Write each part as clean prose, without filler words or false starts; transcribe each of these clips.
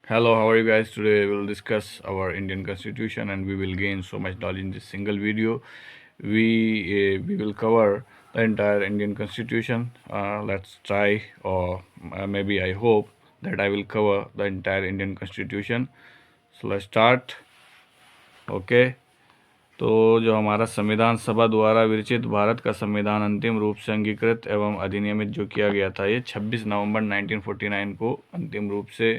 Hello, how are you guys? Today we will discuss our Indian Constitution and we will gain so much knowledge in this single video. We will cover the entire Indian Constitution. Let's try, or maybe I hope that I will cover the entire Indian Constitution. So let's start. Okay. तो जो हमारा संविधान सभा द्वारा विरचित भारत का संविधान अंतिम रूप से अंगीकृत एवं अधिनियमित जो किया गया था, ये 26 नवंबर 1949 को अंतिम रूप से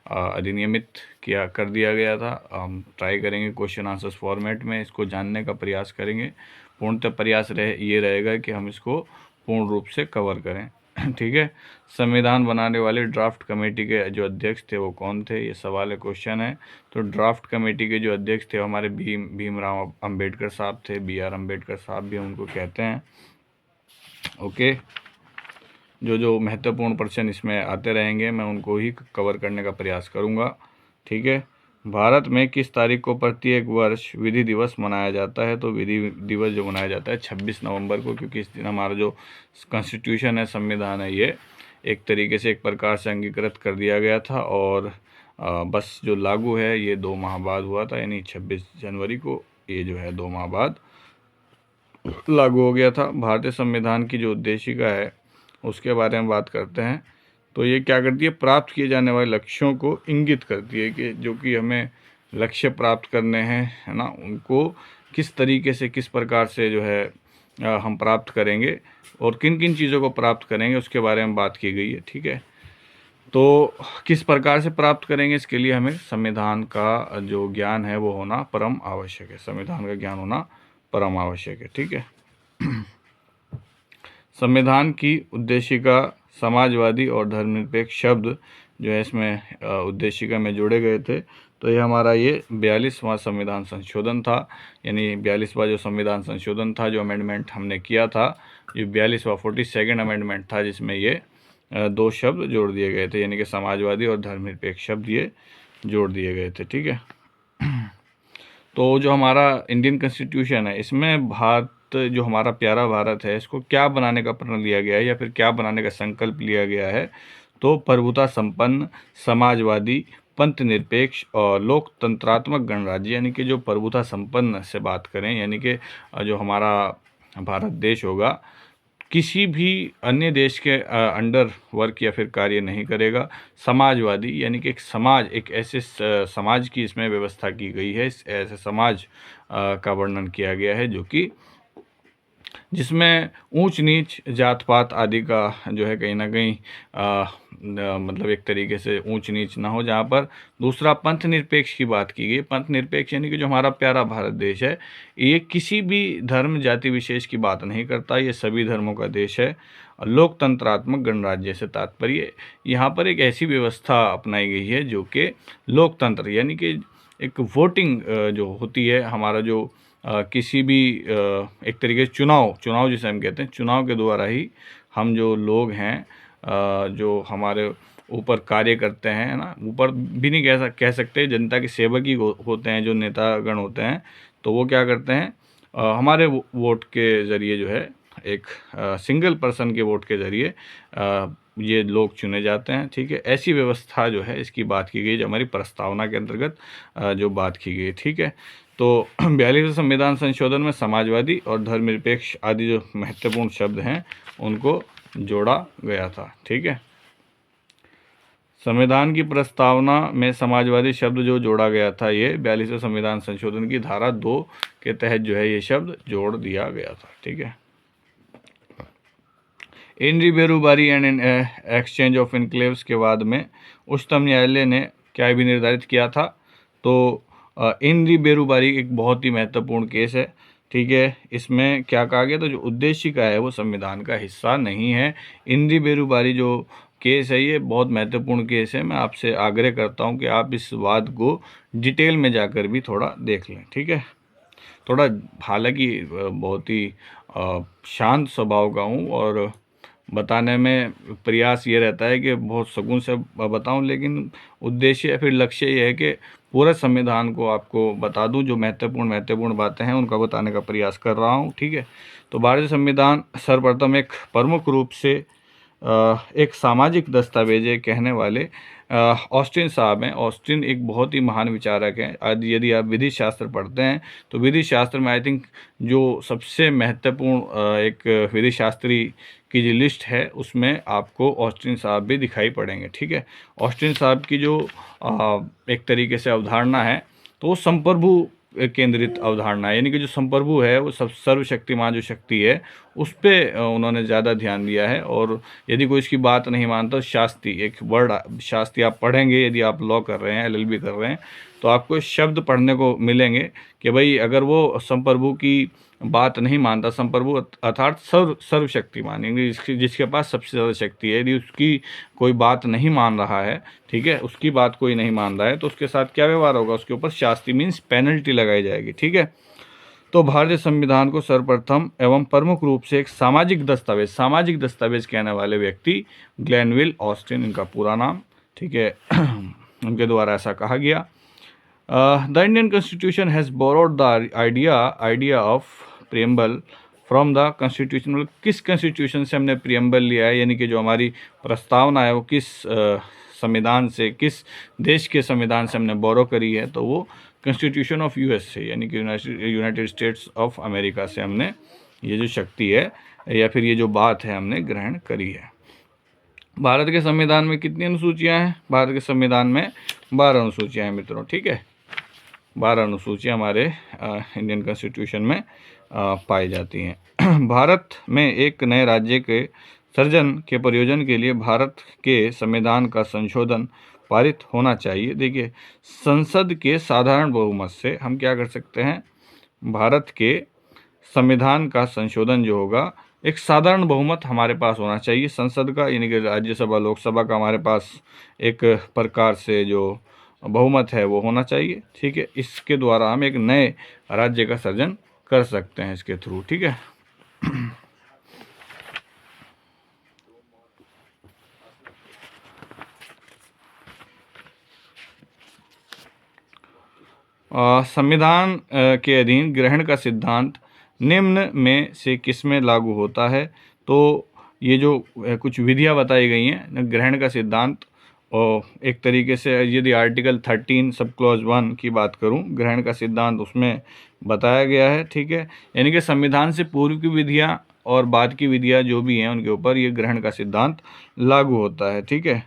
अधिनियमित कर दिया गया था। हम ट्राई करेंगे क्वेश्चन आंसर्स फॉर्मेट में इसको जानने का प्रयास करेंगे। पूर्णतः प्रयास ये रहेगा कि हम इसको पूर्ण रूप से कवर करें। ठीक है। संविधान बनाने वाले ड्राफ्ट कमेटी के जो अध्यक्ष थे वो कौन थे, ये सवाल है, क्वेश्चन है। तो ड्राफ्ट कमेटी के जो अध्यक्ष थे हमारे भीमराव अंबेडकर साहब थे, BR अम्बेडकर साहब भी उनको कहते हैं। ओके। जो महत्वपूर्ण प्रश्न इसमें आते रहेंगे मैं उनको ही कवर करने का प्रयास करूँगा। ठीक है। भारत में किस तारीख को प्रत्येक वर्ष विधि दिवस मनाया जाता है? तो विधि दिवस जो मनाया जाता है 26 नवंबर को, क्योंकि इस दिन हमारा जो कॉन्स्टिट्यूशन है, संविधान है, ये एक तरीके से एक प्रकार से अंगीकृत कर दिया गया था और बस जो लागू है ये 2 माह बाद हुआ था, यानी 26 जनवरी को ये जो है 2 माह बाद लागू हो गया था। भारतीय संविधान की जो उद्देशिका है उसके बारे में बात करते हैं। तो ये क्या करती है? प्राप्त किए जाने वाले लक्ष्यों को इंगित करती है कि जो कि हमें लक्ष्य प्राप्त करने हैं, है ना, उनको किस तरीके से, किस प्रकार से जो है हम प्राप्त करेंगे और किन किन चीज़ों को प्राप्त करेंगे उसके बारे में बात की गई है। ठीक है। तो किस प्रकार से प्राप्त करेंगे, इसके लिए हमें संविधान का जो ज्ञान है वो होना परम आवश्यक है। संविधान का ज्ञान होना परम आवश्यक है। ठीक है। संविधान की उद्देशिका समाजवादी और धर्मनिरपेक्ष शब्द जो है इसमें उद्देशिका में जोड़े गए थे। तो ये हमारा ये 42वां संविधान संशोधन था, यानी 42वां जो संविधान संशोधन था, जो अमेंडमेंट हमने किया था, ये 42वां 42nd अमेंडमेंट था, जिसमें ये 2 शब्द जोड़ दिए गए थे, यानी कि समाजवादी और धर्मनिरपेक्ष शब्द ये जोड़ दिए गए थे। ठीक है। तो जो हमारा इंडियन कॉन्स्टिट्यूशन है, इसमें भारत, जो हमारा प्यारा भारत है, इसको क्या बनाने का प्रण लिया गया है या फिर क्या बनाने का संकल्प लिया गया है? तो प्रभुता संपन्न, समाजवादी, पंथ निरपेक्ष और लोकतंत्रात्मक गणराज्य, यानी कि जो प्रभुता संपन्न से बात करें, यानी कि जो हमारा भारत देश होगा किसी भी अन्य देश के अंडर वर्क या फिर कार्य नहीं करेगा। समाजवादी, यानी कि एक समाज, एक ऐसे समाज की इसमें व्यवस्था की गई है, ऐसे समाज का वर्णन किया गया है जो कि जिसमें ऊंच नीच, जात पात आदि का जो है कहीं ना कहीं मतलब एक तरीके से ऊंच नीच ना हो। जहाँ पर दूसरा पंथ निरपेक्ष की बात की गई। पंथ निरपेक्ष यानी कि जो हमारा प्यारा भारत देश है, ये किसी भी धर्म जाति विशेष की बात नहीं करता, ये सभी धर्मों का देश है। लोकतंत्रात्मक गणराज्य से तात्पर्य यहाँ पर एक ऐसी व्यवस्था अपनाई गई है जो कि लोकतंत्र, यानी कि एक वोटिंग जो होती है, हमारा जो किसी भी एक तरीके से चुनाव जिसे हम कहते हैं, चुनाव के द्वारा ही हम जो लोग हैं जो हमारे ऊपर कार्य करते हैं ना, ऊपर भी नहीं कह सकते, जनता के सेवक ही होते हैं जो नेतागण होते हैं। तो वो क्या करते हैं, हमारे वोट के ज़रिए जो है, एक सिंगल पर्सन के वोट के ज़रिए ये लोग चुने जाते हैं। ठीक है। ऐसी व्यवस्था जो है इसकी बात की गई, जो हमारी प्रस्तावना के अंतर्गत जो बात की गई। ठीक है। तो 42वें संविधान संशोधन में समाजवादी और धर्मनिरपेक्ष आदि जो महत्वपूर्ण शब्द हैं उनको जोड़ा गया था। ठीक है। संविधान की प्रस्तावना में समाजवादी शब्द जो जोड़ा गया था, ये 42वें संविधान संशोधन की धारा 2 के तहत जो है ये शब्द जोड़ दिया गया था। ठीक है। Inner Berubari and exchange of enclaves के बाद में उच्चतम न्यायालय ने क्या भी निर्धारित किया था? तो इनरी बेरूबारी एक बहुत ही महत्वपूर्ण केस है। ठीक है। इसमें क्या कहा गया? तो जो उद्देशिका है वो संविधान का हिस्सा नहीं है। इनरी बेरूबारी जो केस है ये बहुत महत्वपूर्ण केस है। मैं आपसे आग्रह करता हूँ कि आप इस बात को डिटेल में जाकर भी थोड़ा देख लें। ठीक है। थोड़ा, हालांकि बहुत ही शांत स्वभाव का हूँ और बताने में प्रयास ये रहता है कि बहुत सुकून से बताऊं, लेकिन उद्देश्य या फिर लक्ष्य ये है कि पूरे संविधान को आपको बता दूं, जो महत्वपूर्ण बातें हैं उनका बताने का प्रयास कर रहा हूं। ठीक है। तो भारतीय संविधान सर्वप्रथम एक प्रमुख रूप से एक सामाजिक दस्तावेज है कहने वाले ऑस्टिन साहब हैं। ऑस्टिन एक बहुत ही महान विचारक हैं। आज यदि आप विधि शास्त्र पढ़ते हैं तो विधि शास्त्र में आई थिंक जो सबसे महत्वपूर्ण एक विधि शास्त्री की जो लिस्ट है उसमें आपको ऑस्टिन साहब भी दिखाई पड़ेंगे। ठीक है, ऑस्टिन साहब की जो एक तरीके से अवधारणा है तो वो संप्रभु केंद्रित अवधारणा है, यानी कि जो संप्रभु है वो सब सर्वशक्तिमान जो शक्ति है उस पर उन्होंने ज़्यादा ध्यान दिया है। और यदि कोई इसकी बात नहीं मानता तो शास्त्री, एक वर्ड शास्त्री आप पढ़ेंगे, यदि आप लॉ कर रहे हैं, एलएलबी कर रहे हैं तो आपको शब्द पढ़ने को मिलेंगे कि भाई अगर वो संप्रभु की बात नहीं मानता, संप्रभु अर्थात सर्वशक्तिमान, यानी जिसके पास सबसे ज़्यादा शक्ति है, यदि उसकी कोई बात नहीं मान रहा है, ठीक है, उसकी बात कोई नहीं मान रहा है तो उसके साथ क्या व्यवहार होगा, उसके ऊपर शास्ति मीन्स पेनल्टी लगाई जाएगी। ठीक है, तो भारतीय संविधान को सर्वप्रथम एवं प्रमुख रूप से एक सामाजिक दस्तावेज कहने वाले व्यक्ति ग्लेनविल ऑस्टिन, इनका पूरा नाम, ठीक है, उनके द्वारा ऐसा कहा गया। The Indian constitution has borrowed the idea of preamble from the constitution. मतलब किस कॉन्स्टिट्यूशन से हमने प्रियम्बल लिया है, यानी कि जो हमारी प्रस्तावना है वो किस संविधान से, किस देश के संविधान से हमने बोरो करी है, तो वो कॉन्स्टिट्यूशन ऑफ यूएस से, यानी कि यूनाइटेड स्टेट्स ऑफ अमेरिका से हमने ये जो शक्ति है या फिर ये जो बात है हमने ग्रहण करी है। भारत के संविधान में कितनी अनुसूचियां हैं? भारत के संविधान में 12 अनुसूचियां हैं मित्रों। ठीक है, 12 अनुसूचियां हमारे इंडियन कॉन्स्टिट्यूशन में पाई जाती हैं। भारत में एक नए राज्य के सृजन के प्रयोजन के लिए भारत के संविधान का संशोधन पारित होना चाहिए। देखिए, संसद के साधारण बहुमत से हम क्या कर सकते हैं, भारत के संविधान का संशोधन जो होगा एक साधारण बहुमत हमारे पास होना चाहिए संसद का, यानी कि राज्यसभा लोकसभा का हमारे पास एक प्रकार से जो बहुमत है वो होना चाहिए। ठीक है, इसके द्वारा हम एक नए राज्य का सृजन कर सकते हैं इसके थ्रू। ठीक है, संविधान के अधीन ग्रहण का सिद्धांत निम्न में से किसमें लागू होता है? तो ये जो कुछ विधियां बताई गई हैं ग्रहण का सिद्धांत, और एक तरीके से यदि आर्टिकल 13 सब क्लॉज 1 की बात करूं, ग्रहण का सिद्धांत उसमें बताया गया है। ठीक है, यानी कि संविधान से पूर्व की विधियां और बाद की विधियां जो भी हैं उनके ऊपर ये ग्रहण का सिद्धांत लागू होता है। ठीक है,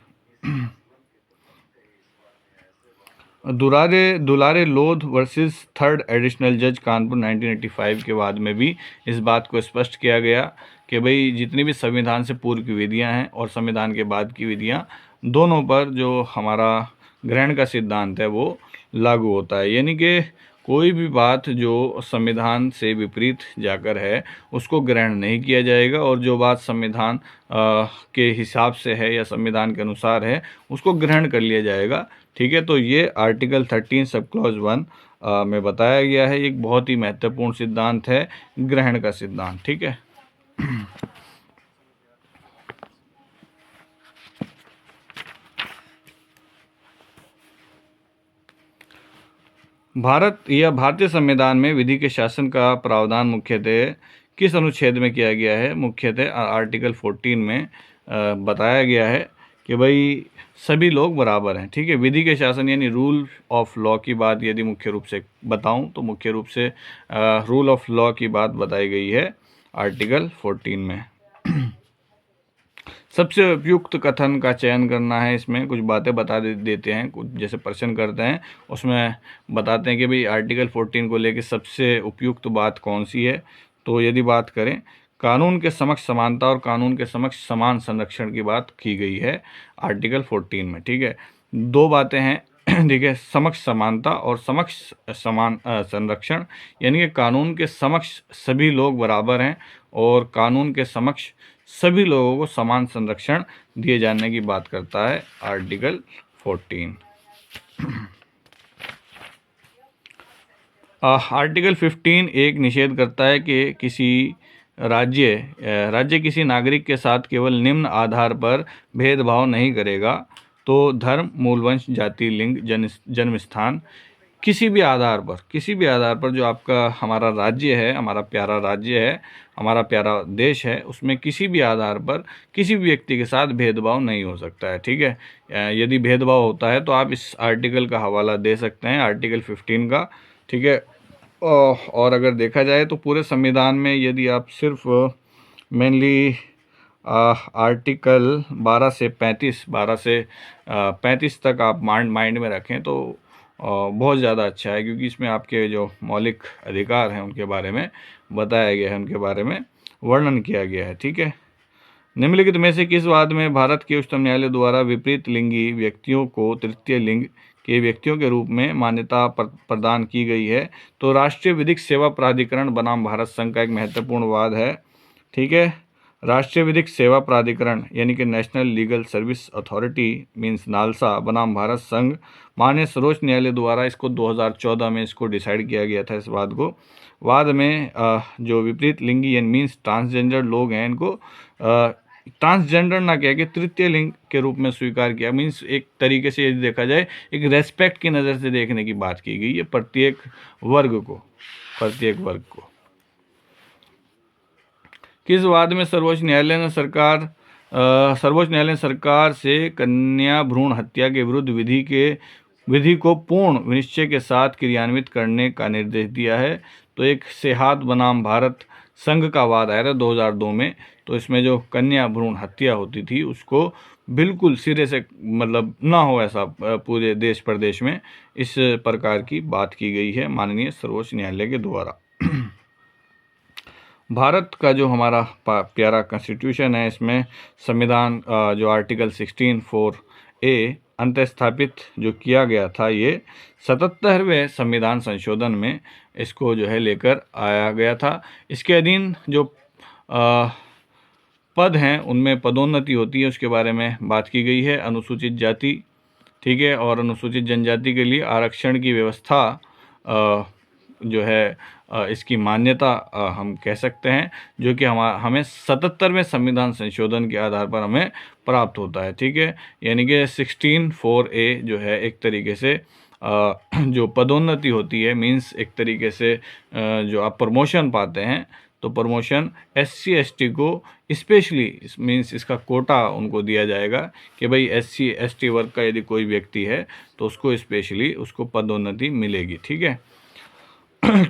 दुलारे लोध वर्सेस थर्ड एडिशनल जज कानपुर 1985 के बाद में भी इस बात को स्पष्ट किया गया कि भाई जितनी भी संविधान से पूर्व की विधियां हैं और संविधान के बाद की विधियां, दोनों पर जो हमारा ग्रहण का सिद्धांत है वो लागू होता है। यानी कि कोई भी बात जो संविधान से विपरीत जाकर है उसको ग्रहण नहीं किया जाएगा, और जो बात संविधान के हिसाब से है या संविधान के अनुसार है उसको ग्रहण कर लिया जाएगा। ठीक है, तो ये आर्टिकल 13 सब क्लॉज 1 में बताया गया है। एक बहुत ही महत्वपूर्ण सिद्धांत है ग्रहण का सिद्धांत। ठीक है, भारतीय संविधान में विधि के शासन का प्रावधान मुख्यतः किस अनुच्छेद में किया गया है? मुख्यतः आर्टिकल 14 में बताया गया है कि भाई सभी लोग बराबर हैं। ठीक है, विधि के शासन यानी रूल ऑफ लॉ की बात यदि मुख्य रूप से बताऊं तो मुख्य रूप से रूल ऑफ लॉ की बात बताई गई है आर्टिकल 14 में। सबसे उपयुक्त कथन का चयन करना है, इसमें कुछ बातें बता देते हैं, कुछ जैसे प्रश्न करते हैं उसमें बताते हैं कि भाई आर्टिकल 14 को लेकर सबसे उपयुक्त बात कौन सी है। तो यदि बात करें, कानून के समक्ष समानता और कानून के समक्ष समान संरक्षण की बात की गई है आर्टिकल 14 में। ठीक है, दो बातें हैं, ठीक है, समक्ष समानता और समक्ष समान संरक्षण, यानी कि कानून के समक्ष सभी लोग बराबर हैं और कानून के समक्ष सभी लोगों को समान संरक्षण दिए जाने की बात करता है आर्टिकल 14। आर्टिकल 15 एक निषेध करता है कि किसी राज्य किसी नागरिक के साथ केवल निम्न आधार पर भेदभाव नहीं करेगा, तो धर्म, मूल वंश, जाति, लिंग, जन्म स्थान किसी भी आधार पर जो आपका हमारा राज्य है, हमारा प्यारा राज्य है, हमारा प्यारा देश है, उसमें किसी भी आधार पर किसी भी व्यक्ति के साथ भेदभाव नहीं हो सकता है। ठीक है, यदि भेदभाव होता है तो आप इस आर्टिकल का हवाला दे सकते हैं, आर्टिकल 15 का। ठीक है, और अगर देखा जाए तो पूरे संविधान में यदि आप सिर्फ मेनली आर्टिकल 12 से 35 तक आप माइंड में रखें तो बहुत ज़्यादा अच्छा है, क्योंकि इसमें आपके जो मौलिक अधिकार हैं उनके बारे में बताया गया है, उनके बारे में वर्णन किया गया है। ठीक है, निम्नलिखित में से किस वाद में भारत के उच्चतम न्यायालय द्वारा विपरीत लिंगी व्यक्तियों को तृतीय लिंग के व्यक्तियों के रूप में मान्यता प्रदान की गई है? तो राष्ट्रीय विधिक सेवा प्राधिकरण बनाम भारत संघ का एक महत्वपूर्ण वाद है। ठीक है, राष्ट्रीय विधिक सेवा प्राधिकरण यानी कि national legal service authority means NALSA बनाम भारत संघ, माननीय सर्वोच्च न्यायालय द्वारा इसको 2014 में इसको डिसाइड किया गया था। इस वाद में जो विपरीत लिंगी यानी मीन्स ट्रांसजेंडर लोग हैं, इनको ट्रांसजेंडर ना कह के तृतीय लिंग के रूप में स्वीकार किया। मीन्स एक तरीके से यदि देखा जाए एक रेस्पेक्ट की नज़र से देखने की बात की गई है प्रत्येक वर्ग को। किस वाद में सर्वोच्च न्यायालय ने सरकार से कन्या भ्रूण हत्या के विरुद्ध विधि को पूर्ण निश्चय के साथ क्रियान्वित करने का निर्देश दिया है? तो एक सेहात बनाम भारत संघ का वाद आया था 2002 में। तो इसमें जो कन्या भ्रूण हत्या होती थी उसको बिल्कुल सिरे से मतलब ना हो, ऐसा पूरे देश प्रदेश में इस प्रकार की बात की गई है माननीय सर्वोच्च न्यायालय के द्वारा। भारत का जो हमारा प्यारा कॉन्स्टिट्यूशन है, इसमें संविधान जो आर्टिकल 16(4)A अंतस्थापित जो किया गया था, ये 77वें संविधान संशोधन में इसको जो है लेकर आया गया था। इसके अधीन जो पद हैं उनमें पदोन्नति होती है, उसके बारे में बात की गई है। अनुसूचित जाति, ठीक है, और अनुसूचित जनजाति के लिए आरक्षण की व्यवस्था जो है इसकी मान्यता हम कह सकते हैं, जो कि हमें 77वें संविधान संशोधन के आधार पर हमें प्राप्त होता है। ठीक है, यानी कि 16(4)A जो है एक तरीके से जो पदोन्नति होती है, मीन्स एक तरीके से जो आप प्रमोशन पाते हैं, तो प्रमोशन SC ST को स्पेशली मीन्स इसका कोटा उनको दिया जाएगा कि भाई SC ST वर्ग का यदि कोई व्यक्ति है तो उसको स्पेशली उसको पदोन्नति मिलेगी। ठीक है,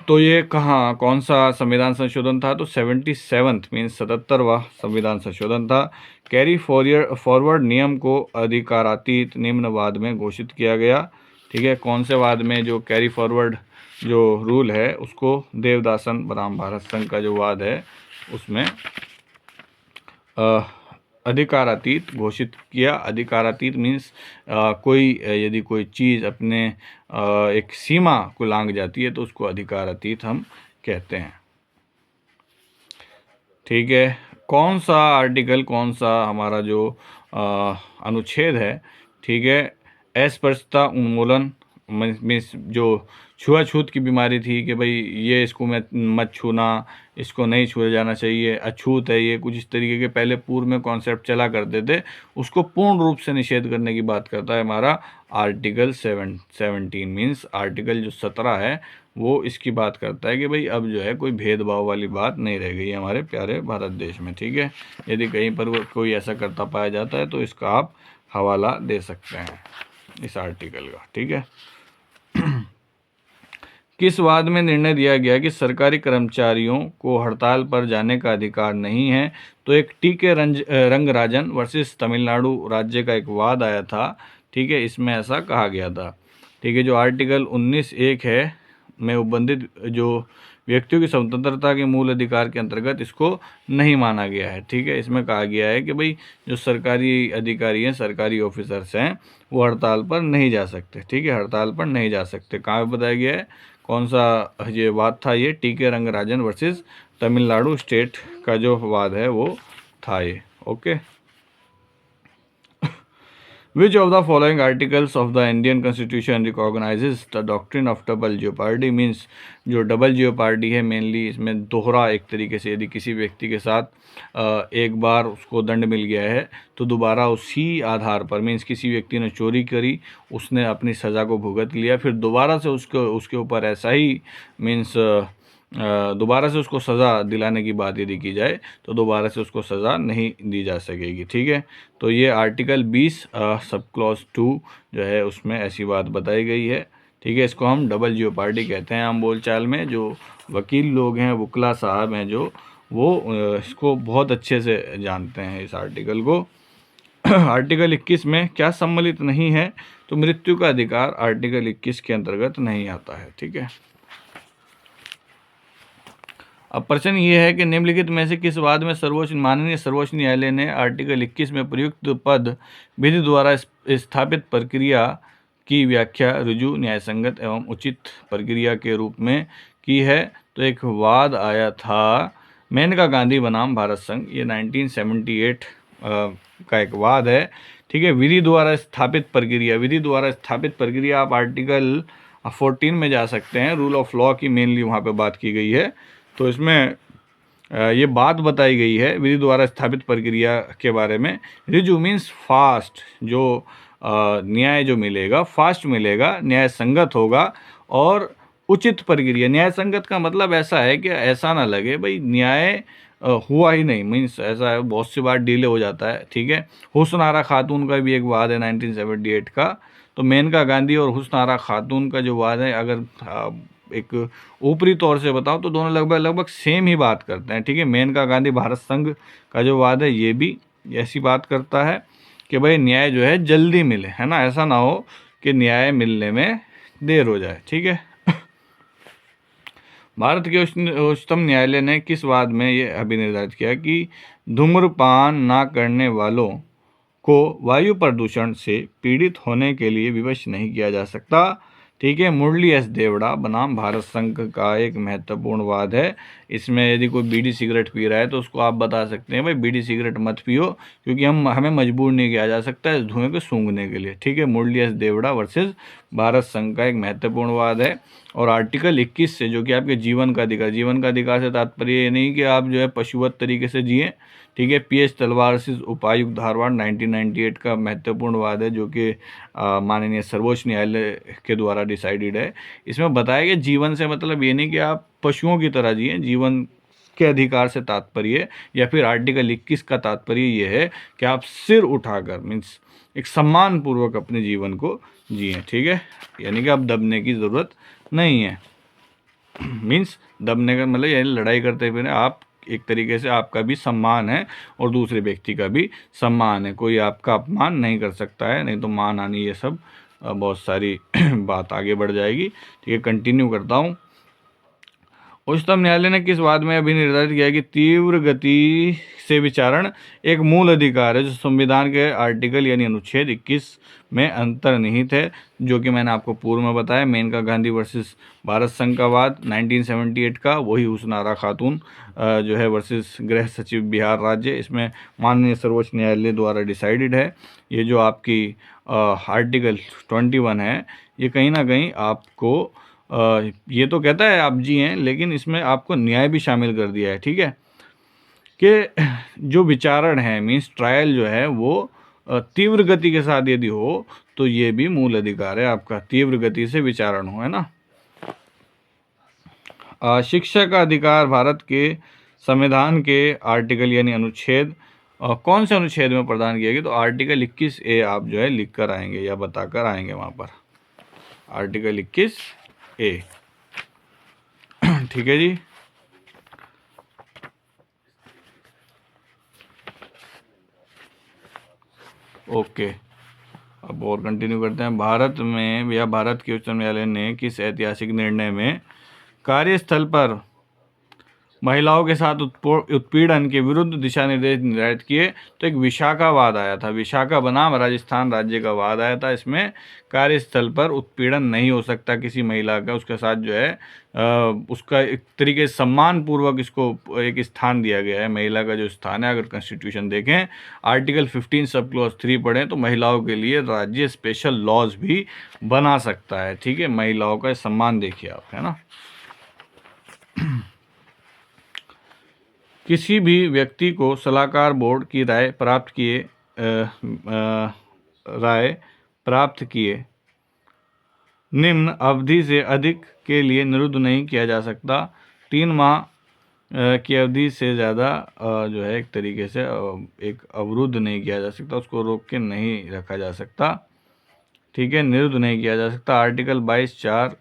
तो ये कौन सा संविधान संशोधन था? तो 77th मीन्स 77वां संविधान संशोधन था। कैरी फॉरवर्ड नियम को अधिकारातीत निम्न वाद में घोषित किया गया। ठीक है, कौन से वाद में जो कैरी फॉरवर्ड जो रूल है उसको देवदासन बनाम भारत संघ का जो वाद है उसमें अधिकारातीत घोषित किया। अधिकारातीत मीन्स कोई यदि कोई चीज़ अपने एक सीमा को लांघ जाती है तो उसको अधिकारातीत हम कहते हैं। ठीक है, कौन सा आर्टिकल, कौन सा हमारा जो अनुच्छेद है, ठीक है, अस्पृश्यता उन्मूलन मीन्स जो छुआछूत की बीमारी थी कि भाई ये इसको मत छूना, इसको नहीं छुआ जाना चाहिए, अछूत है ये, कुछ इस तरीके के पहले पूर्व में कॉन्सेप्ट चला करते थे, उसको पूर्ण रूप से निषेध करने की बात करता है हमारा आर्टिकल 17 मीन्स आर्टिकल जो 17 है वो इसकी बात करता है कि भाई अब जो है कोई भेदभाव वाली बात नहीं रह गई हमारे प्यारे भारत देश में। ठीक है, यदि कहीं पर कोई ऐसा करता पाया जाता है तो इसका आप हवाला दे सकते हैं इस आर्टिकल का। ठीक है, किस वाद में निर्णय दिया गया कि सरकारी कर्मचारियों को हड़ताल पर जाने का अधिकार नहीं है? तो एक TK रंगराजन वर्सेस तमिलनाडु राज्य का एक वाद आया था। ठीक है, इसमें ऐसा कहा गया था। ठीक है, जो आर्टिकल 19(1) है में उल्लिखित जो व्यक्तियों की स्वतंत्रता के मूल अधिकार के अंतर्गत इसको नहीं माना गया है। ठीक है, इसमें कहा गया है कि भाई जो सरकारी अधिकारी हैं, सरकारी ऑफिसर्स हैं, वो हड़ताल पर नहीं जा सकते। ठीक है, हड़ताल पर नहीं जा सकते। कहाँ बताया गया है, कौन सा ये वाद था? ये TK Rangarajan versus Tamil Nadu state का जो वाद है वो था ये। Okay, Which of the following articles of the Indian Constitution recognizes the doctrine of double jeopardy? Means जो डबल jeopardy है मेनली इसमें दोहरा, एक तरीके से यदि किसी व्यक्ति के साथ एक बार उसको दंड मिल गया है तो दोबारा उसी आधार पर, मीन्स किसी व्यक्ति ने चोरी करी, उसने अपनी सज़ा को भुगत लिया, फिर दोबारा से उसके ऊपर ऐसा ही मीन्स दोबारा से उसको सज़ा दिलाने की बात यदि की जाए तो दोबारा से उसको सज़ा नहीं दी जा सकेगी। ठीक है, तो ये आर्टिकल 20 सब क्लॉज 2 जो है उसमें ऐसी बात बताई गई है। ठीक है, इसको हम डबल जेओपार्डी कहते हैं आम बोलचाल में। जो वकील लोग हैं, वकला साहब हैं जो, वो इसको बहुत अच्छे से जानते हैं इस आर्टिकल को। आर्टिकल 21 में क्या सम्मिलित नहीं है? तो मृत्यु का अधिकार आर्टिकल 21 के अंतर्गत नहीं आता है। ठीक है, अब प्रश्न ये है कि निम्नलिखित में से किस वाद में माननीय सर्वोच्च न्यायालय ने आर्टिकल 21 में प्रयुक्त पद विधि द्वारा स्थापित प्रक्रिया की व्याख्या रुजु, न्यायसंगत एवं उचित प्रक्रिया के रूप में की है? तो एक वाद आया था मेनका गांधी बनाम भारत संघ, ये 1978 का एक वाद है। ठीक है, विधि द्वारा स्थापित प्रक्रिया, विधि द्वारा स्थापित प्रक्रिया आप आर्टिकल 14 में जा सकते हैं, रूल ऑफ लॉ की मेनली वहाँ पे बात की गई है। तो इसमें ये बात बताई गई है विधि द्वारा स्थापित प्रक्रिया के बारे में। रिजु मीन्स फास्ट, जो न्याय जो मिलेगा फास्ट मिलेगा, न्याय संगत होगा और उचित प्रक्रिया। न्याय संगत का मतलब ऐसा है कि ऐसा ना लगे भाई न्याय हुआ ही नहीं, मीन्स ऐसा है बहुत सी बार डिले हो जाता है। ठीक है, हुस्न आरा खातून का भी एक वाद है 1978 का। तो मेनका गांधी और हुस्न आरा खातून का जो वाद है, अगर एक ऊपरी तौर से बताओ तो दोनों लगभग सेम ही बात करते हैं। ठीक है, मेनका गांधी भारत संघ का जो वाद है ये भी ऐसी बात करता है कि भाई न्याय जो है जल्दी मिले, है ना, ऐसा ना हो कि न्याय मिलने में देर हो जाए। ठीक है, भारत के उच्चतम न्यायालय ने किस वाद में ये अभिनिर्धारित किया कि धूम्रपान ना करने वालों को वायु प्रदूषण से पीड़ित होने के लिए विवश नहीं किया जा सकता? ठीक है, मुरली एस देवड़ा बनाम भारत संघ का एक महत्वपूर्ण वाद है। इसमें यदि कोई बीड़ी सिगरेट पी रहा है तो उसको आप बता सकते हैं भाई बीड़ी सिगरेट मत पियो, क्योंकि हमें मजबूर नहीं किया जा सकता है इस धुएं को सूंघने के लिए। ठीक है, मुरली एस देवड़ा वर्सेस भारत संघ का एक महत्वपूर्ण वाद है। और आर्टिकल 21 से, जो कि आपके जीवन का अधिकार, जीवन का अधिकार से तात्पर्य ये नहीं कि आप जो है पशुवत तरीके से जिए। ठीक है, पीएच तलवार से उपायुक्त धारवाड़ 1998 का महत्वपूर्ण वाद है, जो कि माननीय सर्वोच्च न्यायालय के द्वारा डिसाइडेड है। इसमें बताया गया जीवन से मतलब ये नहीं कि आप पशुओं की तरह जिए, जीवन के अधिकार से तात्पर्य, या फिर आर्टिकल 21 का तात्पर्य ये है कि आप सिर उठाकर मीन्स एक सम्मान पूर्वक अपने जीवन को जिए। ठीक है, यानी कि अब दबने की ज़रूरत नहीं है। मीन्स दबने का मतलब यानी लड़ाई करते हुए आप एक तरीके से आपका भी सम्मान है और दूसरे व्यक्ति का भी सम्मान है, कोई आपका अपमान नहीं कर सकता है, नहीं तो मान आनी ये सब बहुत सारी बात आगे बढ़ जाएगी। ठीक है, कंटिन्यू करता हूँ। उच्चतम न्यायालय ने किस वाद में अभी निर्धारित किया कि तीव्र गति से विचारण एक मूल अधिकार है जो संविधान के आर्टिकल यानी अनुच्छेद 21 में अंतर्निहित है, जो कि मैंने आपको पूर्व में बताया। मेनका गांधी वर्सेस भारत संघ का वाद 1978 का, वही हुस्न आरा खातून जो है वर्सेस गृह सचिव बिहार राज्य, इसमें माननीय सर्वोच्च न्यायालय द्वारा डिसाइडेड है। ये जो आपकी आर्टिकल 21 है, ये कहीं ना कहीं आपको ये तो कहता है आप जी हैं, लेकिन इसमें आपको न्याय भी शामिल कर दिया है। ठीक है, कि जो विचारण है मीन्स ट्रायल जो है वो तीव्र गति के साथ यदि हो तो ये भी मूल अधिकार है आपका, तीव्र गति से विचारण हो, है ना। शिक्षा का अधिकार भारत के संविधान के आर्टिकल यानी अनुच्छेद कौन से अनुच्छेद में प्रदान किया गया? तो आर्टिकल 21A आप जो है लिख कर आएंगे या बताकर आएंगे वहाँ पर, आर्टिकल 21A। ठीक है जी, ओके। अब और कंटिन्यू करते हैं। भारत में या भारत के उच्चतम न्यायालय ने किस ऐतिहासिक निर्णय में कार्यस्थल पर महिलाओं के साथ उत्पीड़न के विरुद्ध दिशा निर्देश निर्धारित किए। तो एक विशाखावाद आया था, विशाखा बनाम राजस्थान राज्य का वाद आया था। इसमें कार्यस्थल पर उत्पीड़न नहीं हो सकता किसी महिला का, उसके साथ जो है उसका एक तरीके से सम्मान पूर्वक इसको एक स्थान दिया गया है। महिला का जो स्थान है, अगर कॉन्स्टिट्यूशन देखें आर्टिकल 15 सब क्लॉज 3 पढ़ें तो महिलाओं के लिए राज्य स्पेशल लॉज भी बना सकता है। ठीक है, महिलाओं का सम्मान देखिए आप, है ना। किसी भी व्यक्ति को सलाहकार बोर्ड की राय प्राप्त किए निम्न अवधि से अधिक के लिए निरुद्ध नहीं किया जा सकता। 3 माह की अवधि से ज़्यादा जो है एक तरीके से एक अवरुद्ध नहीं किया जा सकता, उसको रोक के नहीं रखा जा सकता। ठीक है, निरुद्ध नहीं किया जा सकता। आर्टिकल 22(4)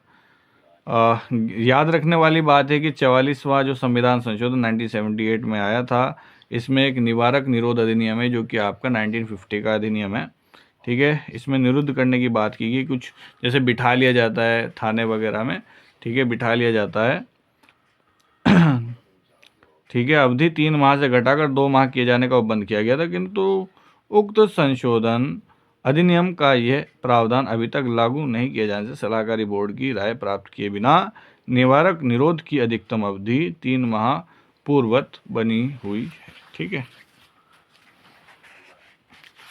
याद रखने वाली बात है कि 44वां जो संविधान संशोधन 1978 में आया था, इसमें एक निवारक निरोध अधिनियम है जो कि आपका 1950 का अधिनियम है। ठीक है, इसमें निरुद्ध करने की बात की गई, कुछ जैसे बिठा लिया जाता है थाने वगैरह में। ठीक है, बिठा लिया जाता है। ठीक है, अवधि 3 माह से घटाकर 2 माह किए जाने का बंद किया गया था, किंतु उक्त संशोधन अधिनियम का यह प्रावधान अभी तक लागू नहीं किए जाने से सलाहकारी बोर्ड की राय प्राप्त किए बिना निवारक निरोध की अधिकतम अवधि 3 माह पूर्ववत बनी हुई है। ठीक है,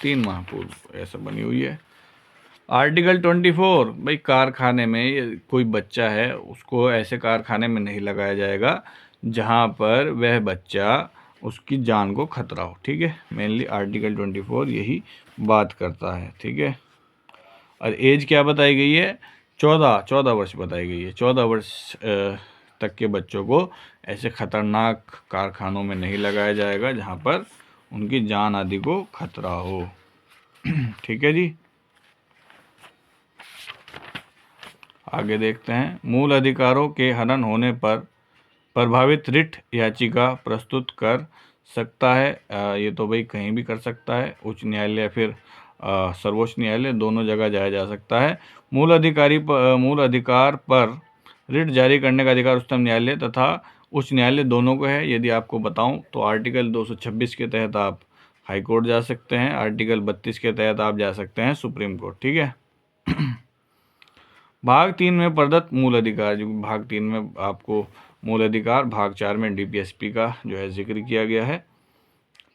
3 माह पूर्व ऐसा बनी हुई है। आर्टिकल 24, भाई कारखाने में कोई बच्चा है उसको ऐसे कारखाने में नहीं लगाया जाएगा जहां पर वह बच्चा उसकी जान को खतरा हो। ठीक है, मेनली आर्टिकल 24 यही बात करता है। ठीक है, और एज क्या बताई गई है? 14 वर्ष बताई गई है। 14 वर्ष तक के बच्चों को ऐसे खतरनाक कारखानों में नहीं लगाया जाएगा जहां पर उनकी जान आदि को खतरा हो। ठीक है जी, आगे देखते हैं। मूल अधिकारों के हनन होने पर प्रभावित रिट याचिका प्रस्तुत कर सकता है। ये तो भाई कहीं भी कर सकता है, उच्च न्यायालय या फिर सर्वोच्च न्यायालय, दोनों जगह जाया जा सकता है। मूल अधिकार पर रिट जारी करने का अधिकार उच्चतम न्यायालय तथा उच्च न्यायालय दोनों को है। यदि आपको बताऊं तो आर्टिकल 226 के तहत आप हाई कोर्ट जा सकते हैं, आर्टिकल 32 के तहत आप जा सकते हैं सुप्रीम कोर्ट। ठीक है, भाग 3 में प्रदत्त मूल अधिकार, जो भाग 3 में आपको मूल अधिकार, भाग 4 में डीपीएसपी का जो है जिक्र किया गया है।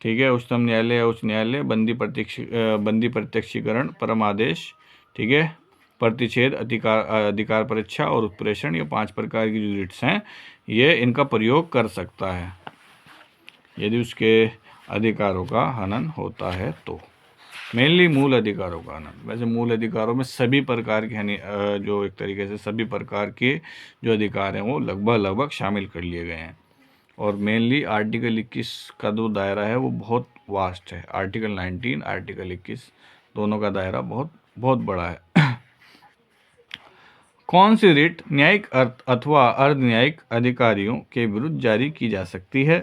ठीक है, उच्चतम न्यायालय या उच्च न्यायालय, बंदी प्रत्यक्षीकरण, परम आदेश, ठीक है, प्रतिषेध, अधिकार परीक्षा और उत्प्रेषण, ये 5 प्रकार की जो रिट्स हैं ये इनका प्रयोग कर सकता है यदि उसके अधिकारों का हनन होता है तो। मेनली मूल अधिकारों का हनन। वैसे मूल अधिकारों में सभी प्रकार के जो एक तरीके से सभी प्रकार के जो अधिकार हैं वो लगभग शामिल कर लिए गए हैं। और मेनली आर्टिकल 21 का जो दायरा है वो बहुत वास्ट है। आर्टिकल 19, आर्टिकल 21 दोनों का दायरा बहुत बड़ा है। कौन सी रिट न्यायिक अथवा अर्ध न्यायिक अधिकारियों के विरुद्ध जारी की जा सकती है?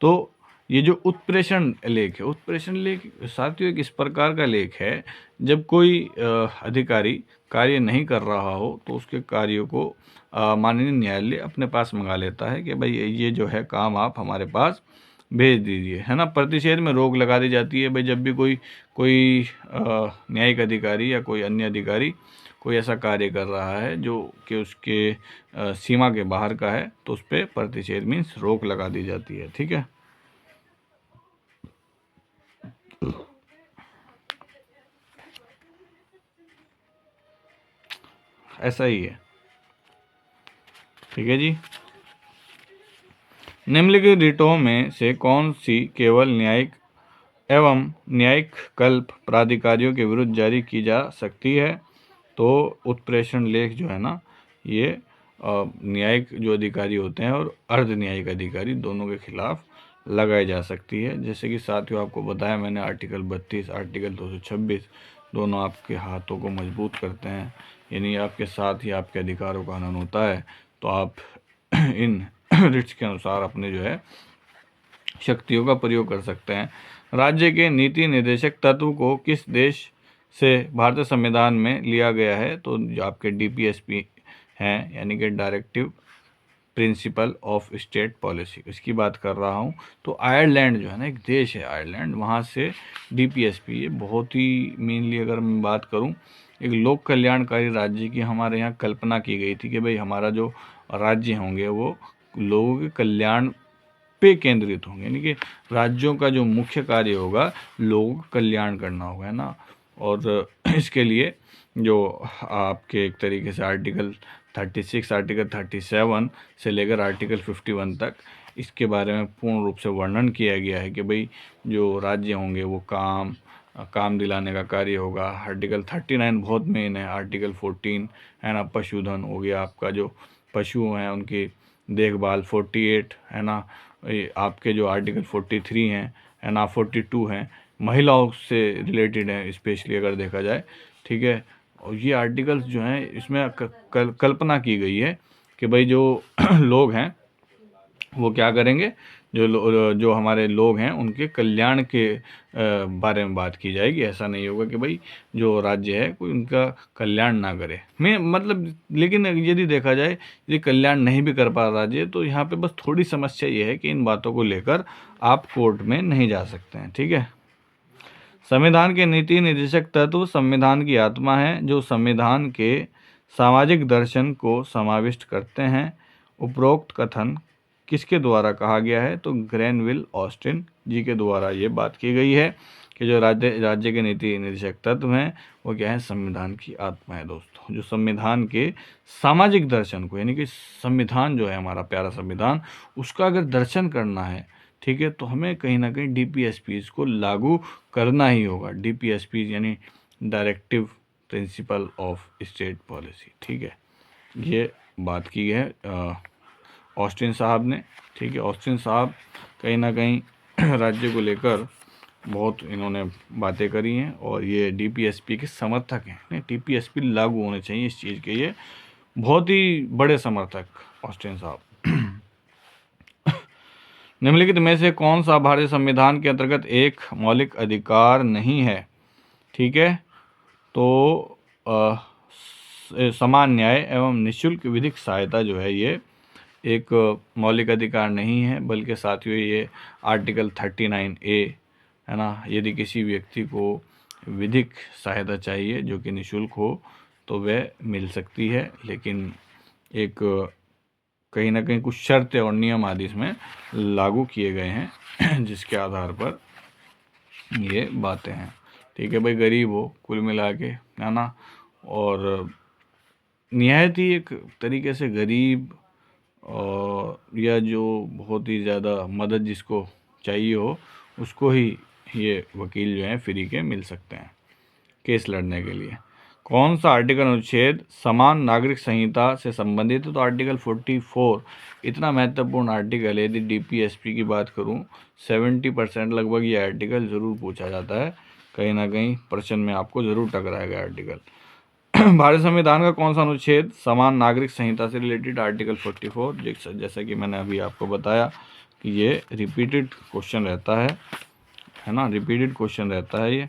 तो ये जो उत्प्रेषण लेख है, उत्प्रेषण लेख साथियों एक इस प्रकार का लेख है जब कोई अधिकारी कार्य नहीं कर रहा हो तो उसके कार्यों को माननीय न्यायालय अपने पास मंगा लेता है कि भाई ये जो है काम आप हमारे पास भेज दीजिए, है ना। प्रतिषेध में रोक लगा दी जाती है। भाई जब भी कोई न्यायिक अधिकारी या कोई अन्य अधिकारी कोई ऐसा कार्य कर रहा है जो कि उसके सीमा के बाहर का है तो उस पर प्रतिषेध मीन्स रोक लगा दी जाती है। ठीक है, ऐसा ही है। ठीक है जी, निम्नलिखित रिटों में से कौन सी केवल न्यायिक एवं न्यायिक कल्प प्राधिकारियों के विरुद्ध जारी की जा सकती है? तो उत्प्रेषण लेख जो है ना ये न्यायिक जो अधिकारी होते हैं और अर्ध न्यायिक अधिकारी दोनों के खिलाफ लगाई जा सकती है। जैसे कि साथियों आपको बताया मैंने, आर्टिकल 32, आर्टिकल 226 दोनों आपके हाथों को मजबूत करते हैं, यानी आपके साथ ही आपके अधिकारों का हनन होता है तो आप इन रिट्स के अनुसार अपने जो है शक्तियों का प्रयोग कर सकते हैं। राज्य के नीति निर्देशक तत्व को किस देश से भारतीय संविधान में लिया गया है? तो जो आपके डीपीएसपी हैं यानी कि directive principle of state policy, इसकी बात कर रहा हूँ। तो आयरलैंड जो है ना, एक देश है आयरलैंड, वहाँ से डीपीएसपी, ये बहुत ही मेनली अगर मैं बात करूँ, एक लोक कल्याणकारी राज्य की हमारे यहाँ कल्पना की गई थी कि भाई हमारा जो राज्य होंगे वो लोगों के कल्याण पे केंद्रित होंगे, यानी कि राज्यों का जो मुख्य कार्य होगा लोगों का कल्याण करना होगा, है ना। और इसके लिए जो आपके एक तरीके से आर्टिकल 36, आर्टिकल 37 से लेकर आर्टिकल 51 तक इसके बारे में पूर्ण रूप से वर्णन किया गया है कि भाई जो राज्य होंगे वो काम दिलाने का कार्य होगा। आर्टिकल 39 बहुत मेन है। आर्टिकल 14 है ना, पशुधन हो गया, आपका जो पशु हैं उनकी देखभाल। 48 है ना, आपके जो आर्टिकल 43 हैं, है ना, 42 हैं, महिलाओं से रिलेटेड हैं स्पेशली अगर देखा जाए, ठीक है। और ये आर्टिकल्स जो हैं इसमें कल्पना की गई है कि भाई जो लोग हैं वो क्या करेंगे, जो हमारे लोग हैं उनके कल्याण के बारे में बात की जाएगी। ऐसा नहीं होगा कि भाई जो राज्य है कोई उनका कल्याण ना करे। मैं मतलब, लेकिन यदि देखा जाए यदि कल्याण नहीं भी कर पा राज्य, तो यहाँ पे बस थोड़ी समस्या ये है कि इन बातों को लेकर आप कोर्ट में नहीं जा सकते हैं, ठीक है। संविधान के नीति निर्देशक तत्व संविधान की आत्मा है, जो संविधान के सामाजिक दर्शन को समाविष्ट करते हैं। उपरोक्त कथन किसके द्वारा कहा गया है, तो ग्रेनविल ऑस्टिन जी के द्वारा ये बात की गई है कि जो राज्य के नीति निर्देशक तत्व हैं वो क्या है, संविधान की आत्मा है दोस्तों। जो संविधान के सामाजिक दर्शन को, यानी कि संविधान जो है हमारा प्यारा संविधान, उसका अगर दर्शन करना है, ठीक है, तो हमें कहीं ना कहीं डीपीएसपीज को लागू करना ही होगा। डीपीएसपीज यानी directive principle of state policy, ठीक है। ये बात की है ऑस्टिन साहब ने, ठीक है। ऑस्टिन साहब कहीं ना कहीं राज्य को लेकर बहुत इन्होंने बातें करी हैं और ये डीपीएसपी के समर्थक हैं। डीपीएसपी लागू होने चाहिए इस चीज़ के, ये बहुत ही बड़े समर्थक ऑस्टिन साहब। निम्नलिखित में से कौन सा भारतीय संविधान के अंतर्गत एक मौलिक अधिकार नहीं है, ठीक है। तो समान न्याय एवं निःशुल्क विधिक सहायता जो है ये एक मौलिक अधिकार नहीं है, बल्कि साथियों ये आर्टिकल 39A है ना, यदि किसी व्यक्ति को विधिक सहायता चाहिए जो कि निःशुल्क हो तो वह मिल सकती है, लेकिन एक कहीं ना कहीं कुछ शर्तें और नियम आदि इसमें लागू किए गए हैं जिसके आधार पर ये बातें हैं, ठीक है। भाई गरीब हो कुल मिला के, है ना, और निहायत ही एक तरीके से गरीब और या जो बहुत ही ज़्यादा मदद जिसको चाहिए हो उसको ही ये वकील जो हैं फ्री के मिल सकते हैं केस लड़ने के लिए। कौन सा आर्टिकल अनुच्छेद समान नागरिक संहिता से संबंधित है, तो आर्टिकल 44 इतना महत्वपूर्ण आर्टिकल है। यदि डीपीएसपी की बात करूं 70% लगभग ये आर्टिकल ज़रूर पूछा जाता है, कहीं ना कहीं प्रश्न में आपको ज़रूर टकराएगा आर्टिकल। भारतीय संविधान का कौन सा अनुच्छेद समान नागरिक संहिता से रिलेटेड, आर्टिकल 44। जैसा कि मैंने अभी आपको बताया कि ये रिपीटेड क्वेश्चन रहता है ना, रिपीटेड क्वेश्चन रहता है ये।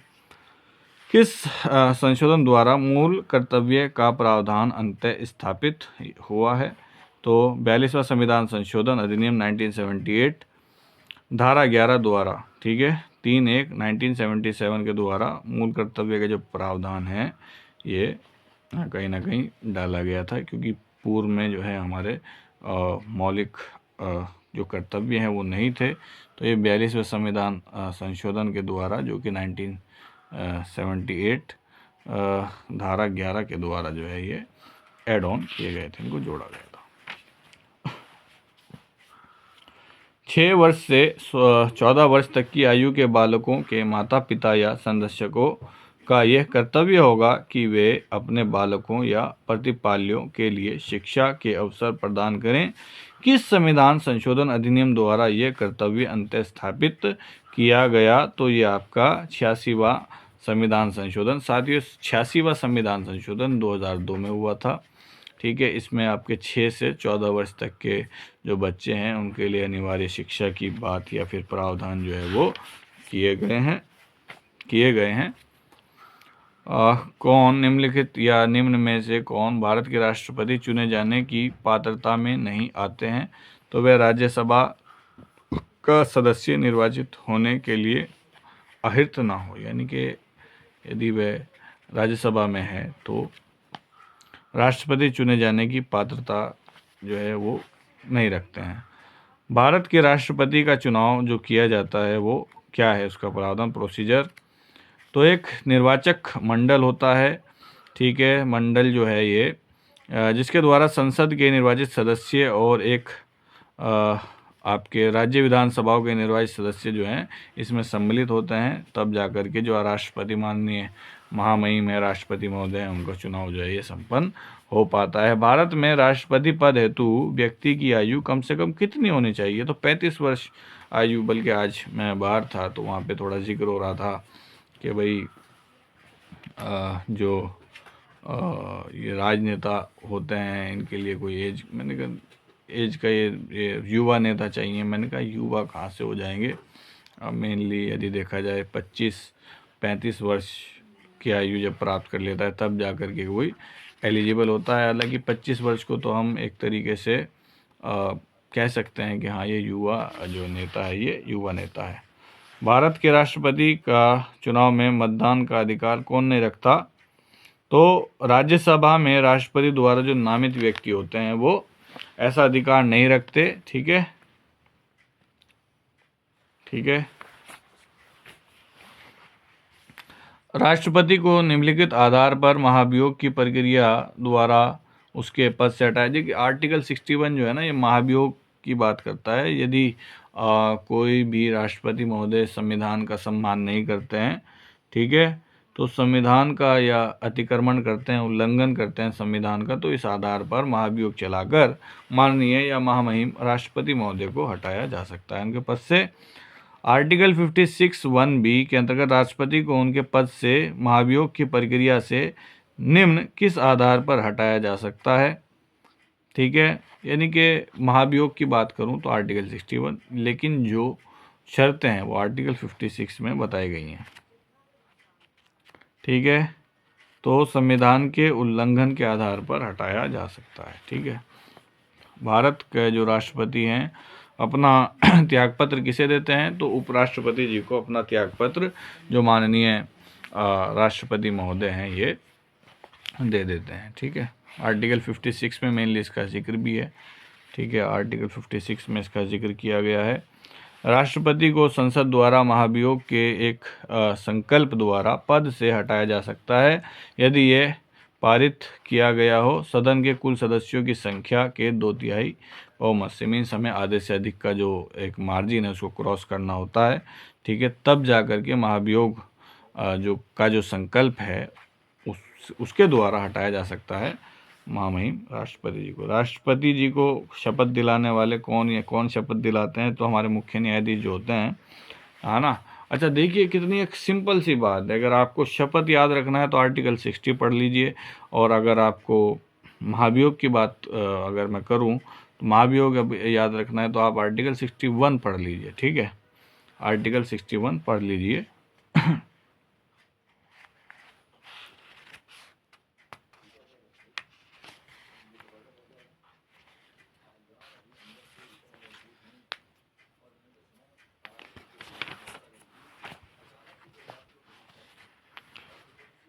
किस संशोधन द्वारा मूल कर्तव्य का प्रावधान अंततः स्थापित हुआ है, तो 42वां संविधान संशोधन अधिनियम 1978 धारा 11 द्वारा, ठीक है, 3(1) 1977 के द्वारा मूल कर्तव्य का जो प्रावधान है ये कहीं ना कहीं डाला गया था, क्योंकि पूर्व में जो है हमारे मौलिक जो कर्तव्य हैं वो नहीं थे। तो ये 42वें संविधान संशोधन के द्वारा जो कि 1978 धारा 11 के द्वारा जो है ये एड ऑन किए गए थे, इनको जोड़ा गया था। 6 वर्ष से 14 वर्ष तक की आयु के बालकों के माता पिता या संरक्षकों का यह कर्तव्य होगा कि वे अपने बालकों या प्रतिपाल्यों के लिए शिक्षा के अवसर प्रदान करें। किस संविधान संशोधन अधिनियम द्वारा यह कर्तव्य अंततः स्थापित किया गया, तो ये आपका 86वां संविधान संशोधन। साथियों 86वां संविधान संशोधन 2002 में हुआ था, ठीक है। इसमें आपके 6 से 14 वर्ष तक के जो बच्चे हैं उनके लिए अनिवार्य शिक्षा की बात या फिर प्रावधान जो है वो किए गए हैं। कौन निम्नलिखित या निम्न में से कौन भारत के राष्ट्रपति चुने जाने की पात्रता में नहीं आते हैं? तो वह राज्यसभा का सदस्य निर्वाचित होने के लिए अहिर्त ना हो, यानी कि यदि वह राज्यसभा में है तो राष्ट्रपति चुने जाने की पात्रता जो है वो नहीं रखते हैं। भारत के राष्ट्रपति का चुनाव जो किया जाता है वो क्या है, उसका प्रावधान, प्रोसीजर। तो एक निर्वाचक मंडल होता है, ठीक है। मंडल जो है ये जिसके द्वारा संसद के निर्वाचित सदस्य और एक आपके राज्य विधानसभाओं के निर्वाचित सदस्य जो हैं इसमें सम्मिलित होते हैं, तब जाकर के जो राष्ट्रपति माननीय महामहिम है राष्ट्रपति महोदय हैं उनका चुनाव जो है ये संपन्न हो पाता है। भारत में राष्ट्रपति पद हेतु व्यक्ति की आयु कम से कम कितनी होनी चाहिए? तो 35 वर्ष आयु। बल्कि आज मैं बाहर था तो वहाँ पे थोड़ा जिक्र हो रहा था कि भाई जो ये राजनेता होते हैं इनके लिए कोई एज, मैंने कहा एज का ये युवा नेता चाहिए। मैंने कहा युवा कहाँ से हो जाएंगे? अब मेनली यदि देखा जाए 25-35 वर्ष की आयु जब प्राप्त कर लेता है तब जा कर के कोई एलिजिबल होता है। हालांकि 25 वर्ष को तो हम एक तरीके से कह सकते हैं कि हाँ ये युवा जो नेता है ये युवा नेता है। भारत के राष्ट्रपति का चुनाव में मतदान का अधिकार कौन नहीं रखता? तो राज्यसभा में राष्ट्रपति द्वारा जो नामित व्यक्ति होते हैं वो ऐसा अधिकार नहीं रखते, ठीक है, ठीक है। राष्ट्रपति को निम्नलिखित आधार पर महाभियोग की प्रक्रिया द्वारा उसके पद से हटाया। देखिए आर्टिकल 61 जो है ना ये महाभियोग की बात करता है। यदि कोई भी राष्ट्रपति महोदय संविधान का सम्मान नहीं करते हैं, ठीक है, तो संविधान का या अतिक्रमण करते हैं, उल्लंघन करते हैं संविधान का, तो इस आधार पर महाभियोग चलाकर माननीय या महामहिम राष्ट्रपति महोदय को हटाया जा सकता है उनके पद से। आर्टिकल 56(1)(b) के अंतर्गत राष्ट्रपति को उनके पद से महाभियोग की प्रक्रिया से निम्न किस आधार पर हटाया जा सकता है? ठीक है, यानी कि महाभियोग की बात करूं तो आर्टिकल 61, लेकिन जो शर्तें हैं वो आर्टिकल 56 में बताई गई हैं, ठीक है। तो संविधान के उल्लंघन के आधार पर हटाया जा सकता है, ठीक है। भारत के जो राष्ट्रपति हैं अपना त्यागपत्र किसे देते हैं? तो उपराष्ट्रपति जी को अपना त्यागपत्र जो माननीय राष्ट्रपति महोदय हैं ये दे देते हैं, ठीक है। आर्टिकल 56 में मेनली इसका जिक्र भी है, ठीक है। आर्टिकल 56 में इसका जिक्र किया गया है। राष्ट्रपति को संसद द्वारा महाभियोग के एक संकल्प द्वारा पद से हटाया जा सकता है यदि ये पारित किया गया हो सदन के कुल सदस्यों की संख्या के 2/3 बहुमत से। मीन्स हमें आधे से अधिक का जो एक मार्जिन है उसको क्रॉस करना होता है, ठीक है, तब जा कर के महाभियोग जो संकल्प है उसके द्वारा हटाया जा सकता है महामहिम राष्ट्रपति जी को। राष्ट्रपति जी को शपथ दिलाने वाले कौन या कौन शपथ दिलाते हैं? तो हमारे मुख्य न्यायाधीश जो होते हैं, है ना। अच्छा देखिए कितनी एक सिंपल सी बात है। अगर आपको शपथ याद रखना है तो आर्टिकल 60 पढ़ लीजिए, और अगर आपको महाभियोग की बात अगर मैं करूं तो महाभियोग याद रखना है तो आप आर्टिकल 61 पढ़ लीजिए, ठीक है। आर्टिकल 61 पढ़ लीजिए।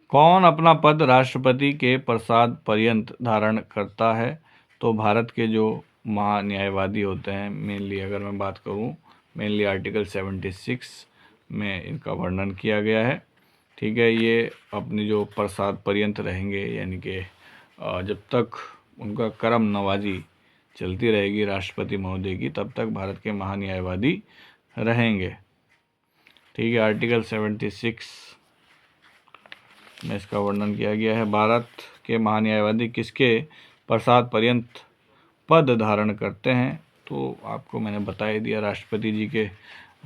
कौन अपना पद राष्ट्रपति के प्रसाद पर्यंत धारण करता है? तो भारत के जो महान्यायवादी होते हैं, मेनली अगर मैं बात करूं, मेनली आर्टिकल 76 में इनका वर्णन किया गया है, ठीक है। ये अपनी जो प्रसाद पर्यंत रहेंगे, यानी कि जब तक उनका करम नवाजी चलती रहेगी राष्ट्रपति महोदय की तब तक भारत के महान्यायवादी रहेंगे, ठीक है। आर्टिकल 76 में इसका वर्णन किया गया है। भारत के महान्यायवादी किसके प्रसाद पर्यंत पद धारण करते हैं? तो आपको मैंने बता ही दिया, राष्ट्रपति जी के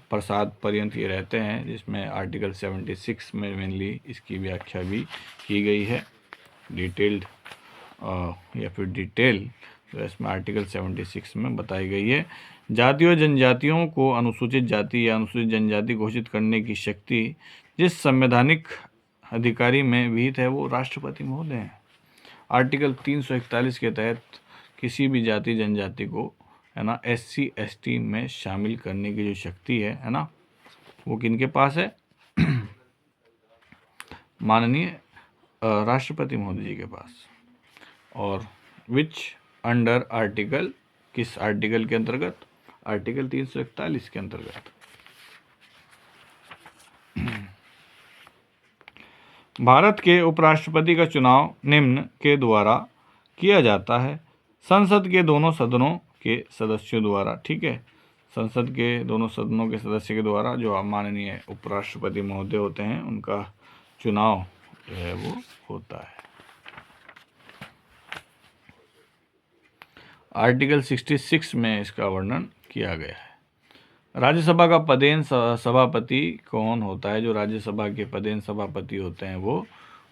प्रसाद पर्यंत ये रहते हैं, जिसमें आर्टिकल 76 में मेनली इसकी व्याख्या भी की गई है, डिटेल्ड या फिर डिटेल तो इसमें आर्टिकल 76 में बताई गई है। जातियों जनजातियों को अनुसूचित जाति या अनुसूचित जनजाति घोषित करने की शक्ति जिस संवैधानिक अधिकारी में विहित है वो राष्ट्रपति महोदय हैं। आर्टिकल 341 के तहत किसी भी जाति जनजाति को, है ना, SC ST में शामिल करने की जो शक्ति है ना, वो किनके पास है? माननीय राष्ट्रपति महोदय जी के पास। और विच अंडर आर्टिकल, किस आर्टिकल के अंतर्गत? आर्टिकल 341 के अंतर्गत। भारत के उपराष्ट्रपति का चुनाव निम्न के द्वारा किया जाता है। संसद के दोनों सदनों के सदस्यों द्वारा, ठीक है, संसद के दोनों सदनों के सदस्य के द्वारा जो माननीय उपराष्ट्रपति महोदय होते हैं उनका चुनाव जो है वो होता है। आर्टिकल 66 में इसका वर्णन किया गया है। राज्यसभा का पदेन सभापति कौन होता है? जो राज्यसभा के पदेन सभापति होते हैं वो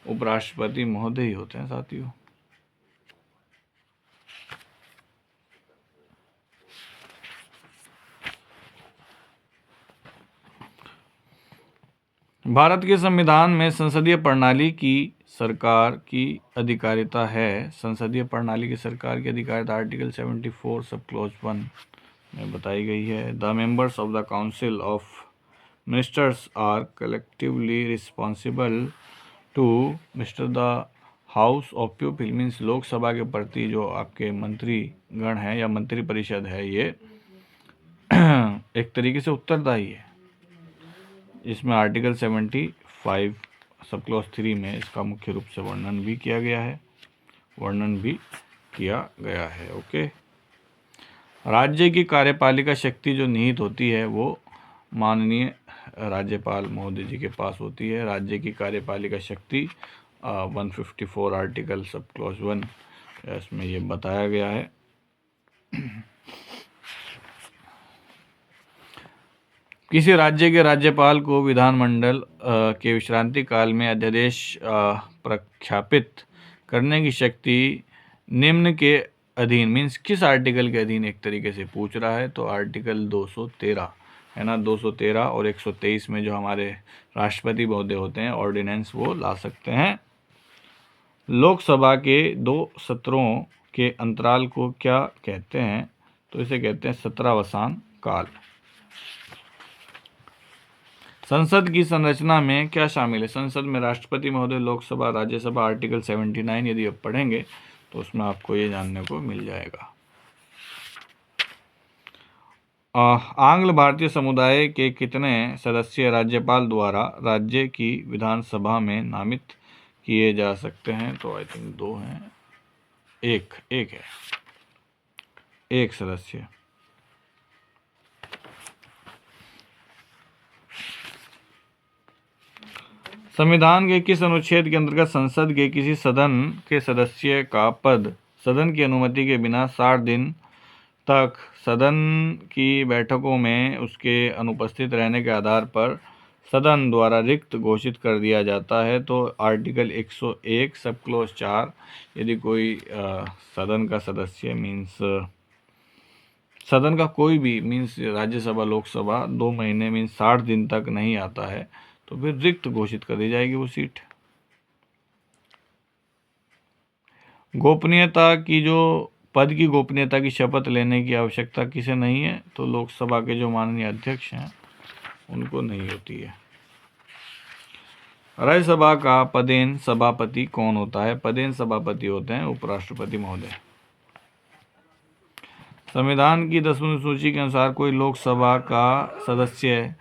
उपराष्ट्रपति महोदय ही होते हैं साथियों। भारत के संविधान में संसदीय प्रणाली की सरकार की अधिकारिता है। संसदीय प्रणाली की सरकार की अधिकारिता आर्टिकल 74 सब क्लॉज 1 में बताई गई है। The members of the council of ministers are collectively responsible to mister the house of people, means Lok Sabha के प्रति जो आपके मंत्रीगण हैं या मंत्री परिषद है ये एक तरीके से उत्तरदायी है। इसमें आर्टिकल 75 सब क्लॉज 3 में इसका मुख्य रूप से वर्णन भी किया गया है। ओके। राज्य की कार्यपालिका शक्ति जो निहित होती है वो माननीय राज्यपाल महोदय जी के पास होती है। राज्य की कार्यपालिका शक्ति 154 आर्टिकल सब क्लॉज 1 इसमें ये बताया गया है। किसी राज्य के राज्यपाल को विधानमंडल के विश्रांति काल में अध्यादेश प्रख्यापित करने की शक्ति निम्न के अधीन, मीन्स किस आर्टिकल के अधीन एक तरीके से पूछ रहा है, तो आर्टिकल 213 है ना, 213 और 123 में जो हमारे राष्ट्रपति महोदय होते हैं ऑर्डिनेंस वो ला सकते हैं। लोकसभा के 2 सत्रों के अंतराल को क्या कहते हैं? तो इसे कहते हैं सत्रावसान काल। संसद की संरचना में क्या शामिल है? संसद में राष्ट्रपति महोदय, लोकसभा, राज्यसभा, आर्टिकल 79 यदि आप पढ़ेंगे तो उसमें आपको ये जानने को मिल जाएगा। आंग्ल भारतीय समुदाय के कितने सदस्य राज्यपाल द्वारा राज्य की विधानसभा में नामित किए जा सकते हैं? तो आई थिंक 2 हैं, एक है, एक सदस्य। संविधान के किस अनुच्छेद के अंतर्गत संसद के किसी सदन के सदस्य का पद सदन की अनुमति के बिना 60 दिन तक सदन की बैठकों में उसके अनुपस्थित रहने के आधार पर सदन द्वारा रिक्त घोषित कर दिया जाता है? तो आर्टिकल 101 सब क्लॉज 4 यदि कोई सदन का सदस्य मीन्स सदन का कोई भी मीन्स राज्यसभा लोकसभा 2 महीने मीन्स 60 दिन तक नहीं आता है तो फिर रिक्त घोषित कर दी जाएगी वो सीट। गोपनीयता की जो पद की गोपनीयता की शपथ लेने की आवश्यकता किसे नहीं है? तो लोकसभा के जो माननीय अध्यक्ष हैं उनको नहीं होती है। राज्यसभा का पदेन सभापति कौन होता है? पदेन सभापति होते हैं उपराष्ट्रपति महोदय। संविधान की 10वीं सूची के अनुसार कोई लोकसभा का सदस्य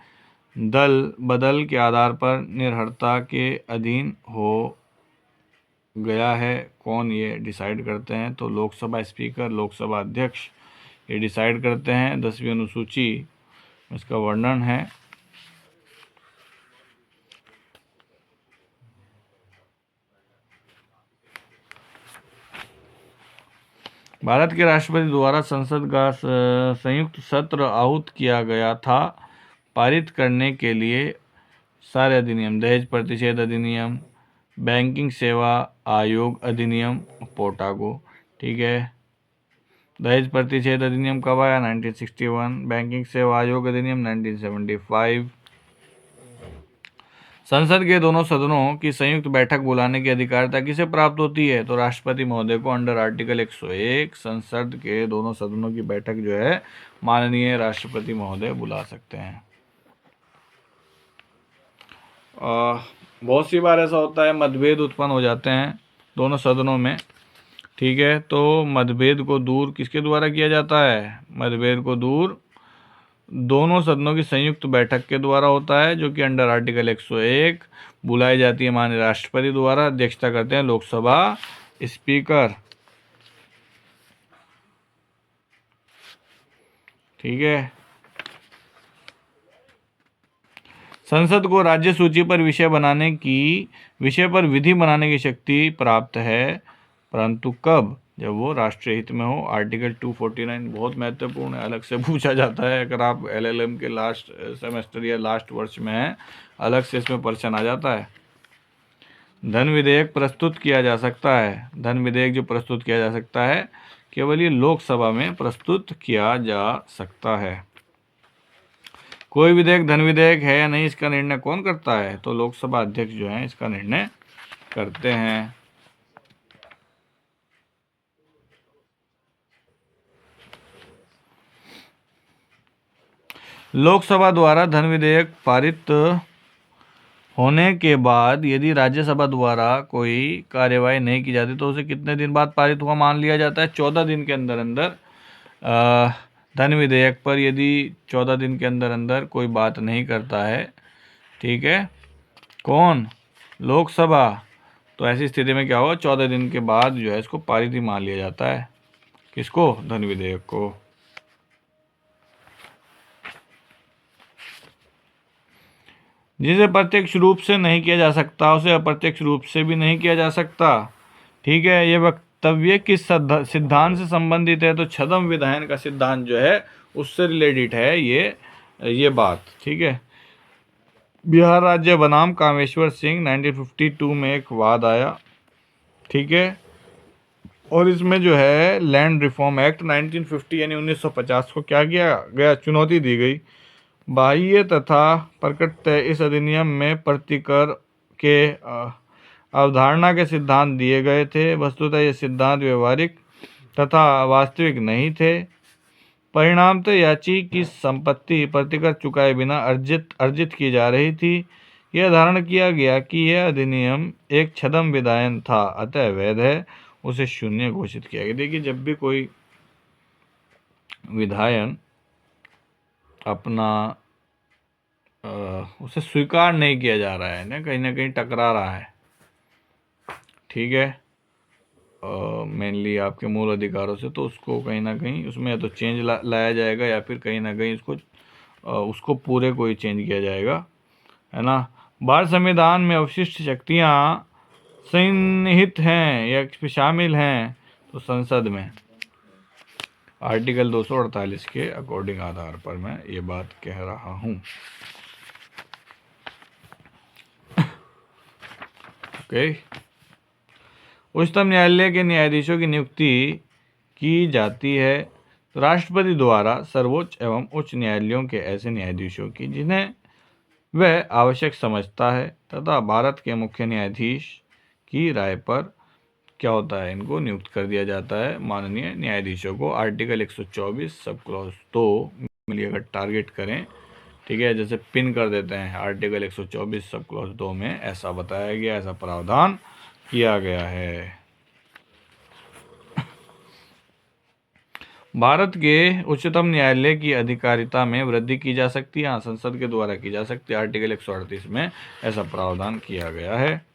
दल बदल के आधार पर निर्भरता के अधीन हो गया है, कौन ये डिसाइड करते हैं? तो लोकसभा स्पीकर, लोकसभा अध्यक्ष ये डिसाइड करते हैं। 10वीं अनुसूची इसका वर्णन है। भारत के राष्ट्रपति द्वारा संसद का संयुक्त सत्र आहूत किया गया था पारित करने के लिए सारे अधिनियम, दहेज प्रतिषेध अधिनियम, बैंकिंग सेवा आयोग अधिनियम, पोटागो, ठीक है। दहेज प्रतिषेध अधिनियम कब आया? 1961। बैंकिंग सेवा आयोग अधिनियम 1975। संसद के दोनों सदनों की संयुक्त बैठक बुलाने की अधिकारिता किसे प्राप्त होती है? तो राष्ट्रपति महोदय को अंडर आर्टिकल 101 संसद के दोनों सदनों की बैठक जो है माननीय राष्ट्रपति महोदय बुला सकते हैं। बहुत सी बार ऐसा होता है मतभेद उत्पन्न हो जाते हैं दोनों सदनों में, ठीक है। तो मतभेद को दूर किसके द्वारा किया जाता है? मतभेद को दूर दोनों सदनों की संयुक्त बैठक के द्वारा होता है, जो कि अंडर आर्टिकल 101 बुलाई जाती है माननीय राष्ट्रपति द्वारा। अध्यक्षता करते हैं लोकसभा स्पीकर, ठीक है। संसद को राज्य सूची पर विषय पर विधि बनाने की शक्ति प्राप्त है, परंतु कब? जब वो राष्ट्रीय हित में हो। आर्टिकल 249 बहुत महत्वपूर्ण है, अलग से पूछा जाता है अगर आप LLM के लास्ट सेमेस्टर या लास्ट वर्ष में हैं, अलग से इसमें प्रश्न आ जाता है। धन विधेयक प्रस्तुत किया जा सकता है। धन विधेयक जो प्रस्तुत किया जा सकता है केवल ये लोकसभा में प्रस्तुत किया जा सकता है। कोई विधेयक धन विधेयक है या नहीं, इसका निर्णय कौन करता है? तो लोकसभा अध्यक्ष जो है इसका निर्णय करते हैं। लोकसभा द्वारा धन विधेयक पारित होने के बाद यदि राज्यसभा द्वारा कोई कार्यवाही नहीं की जाती तो उसे कितने दिन बाद पारित हुआ मान लिया जाता है? 14 दिन के अंदर अंदर धन विधेयक पर यदि 14 दिन के अंदर अंदर कोई बात नहीं करता है, ठीक है, कौन? लोकसभा, तो ऐसी स्थिति में क्या होगा? 14 दिन के बाद जो है इसको पारित ही मान लिया जाता है। किसको? धन विधेयक को। जिसे प्रत्यक्ष रूप से नहीं किया जा सकता उसे अप्रत्यक्ष रूप से भी नहीं किया जा सकता, ठीक है। ये वक्तव्य किस सिद्धांत से संबंधित है? तो छद्म विधायन का सिद्धांत जो है उससे रिलेटेड है ये बात, ठीक है। बिहार राज्य बनाम कामेश्वर सिंह 1952 में एक वाद आया, ठीक है, और इसमें जो है लैंड रिफॉर्म एक्ट 1950 यानी 1950 को क्या किया गया? चुनौती दी गई। बाह्य तथा प्रकटतः इस अधिनियम में प्रतिकर के अवधारणा के सिद्धांत दिए गए थे। वस्तुतः ये सिद्धांत व्यवहारिक तथा वास्तविक नहीं थे। परिणामतः याची की संपत्ति प्रतिकर चुकाए बिना अर्जित की जा रही थी। यह धारण किया गया कि यह अधिनियम एक छद्म विधायन था, अतः वैध है, उसे शून्य घोषित किया गया। देखिए, जब भी कोई विधायन अपना उसे स्वीकार नहीं किया जा रहा है ना कहीं टकरा रहा है, ठीक है, मेनली आपके मूल अधिकारों से, तो उसको कहीं ना कहीं उसमें या तो चेंज लाया जाएगा या फिर कहीं ना कहीं उसको पूरे को ही चेंज किया जाएगा, है ना। भारत संविधान में अवशिष्ट शक्तियाँ सन्निहित हैं या शामिल हैं तो संसद में आर्टिकल 248 के अकॉर्डिंग आधार पर मैं ये बात कह रहा हूँ। ओके। उच्चतम न्यायालय के न्यायाधीशों की नियुक्ति की जाती है राष्ट्रपति द्वारा सर्वोच्च एवं उच्च न्यायालयों के ऐसे न्यायाधीशों की जिन्हें वह आवश्यक समझता है तथा भारत के मुख्य न्यायाधीश की राय पर क्या होता है, इनको नियुक्त कर दिया जाता है माननीय न्यायाधीशों को। आर्टिकल 124 सब क्लॉज 2 में अगर टारगेट करें, ठीक है, जैसे पिन कर देते हैं, आर्टिकल 124 सब क्लॉज 2 में ऐसा बताया गया, ऐसा प्रावधान किया गया है। भारत के उच्चतम न्यायालय की अधिकारिता में वृद्धि की जा सकती है, संसद के द्वारा की जा सकती है। आर्टिकल 138 में ऐसा प्रावधान किया गया है।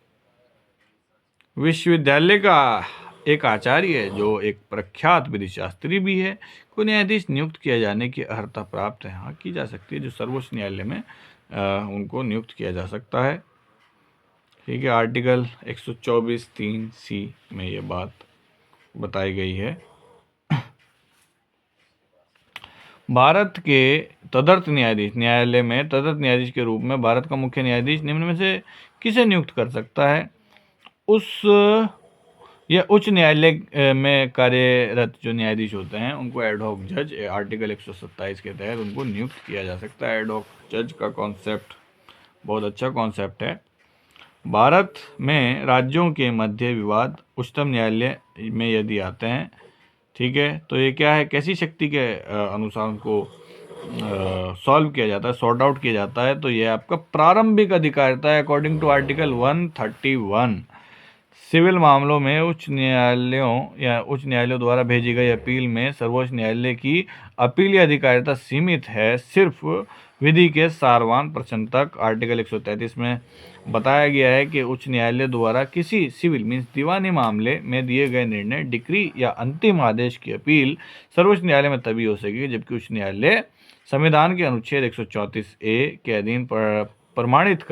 विश्वविद्यालय का एक आचार्य जो एक प्रख्यात विधि शास्त्री भी है को न्यायाधीश नियुक्त किया जाने की अर्हता प्राप्त है। हाँ, की जा सकती है, जो सर्वोच्च न्यायालय में उनको नियुक्त किया जा सकता है, ठीक है। आर्टिकल 124(3)(c) में ये बात बताई गई है। भारत के तदर्थ न्यायाधीश न्यायालय में तदर्थ न्यायाधीश के रूप में भारत का मुख्य न्यायाधीश निम्न में से किसे नियुक्त कर सकता है? यह उच्च न्यायालय में कार्यरत जो न्यायाधीश होते हैं उनको एडहॉक जज आर्टिकल 127 के तहत उनको नियुक्त किया जा सकता है। एडहॉक जज का कॉन्सेप्ट बहुत अच्छा कॉन्सेप्ट है। भारत में राज्यों के मध्य विवाद उच्चतम न्यायालय में यदि आते हैं, ठीक है, तो ये क्या है, कैसी शक्ति के अनुसार उनको सॉल्व किया जाता है, सॉर्ट आउट किया जाता है, तो ये आपका प्रारंभिक अधिकारिता है अकॉर्डिंग टू आर्टिकल 131। सिविल मामलों में उच्च न्यायालयों द्वारा भेजी गई अपील में सर्वोच्च न्यायालय की अपीलीय अधिकारिता सीमित है सिर्फ विधि के सारवान प्रश्न तक। आर्टिकल 133 में बताया गया है कि उच्च न्यायालय द्वारा किसी सिविल मीन्स दीवानी मामले में दिए गए निर्णय, डिक्री या अंतिम आदेश की अपील सर्वोच्च न्यायालय में तभी हो सकेगी जबकि उच्च न्यायालय संविधान के अनुच्छेद 134A के अधीन प्रमाणित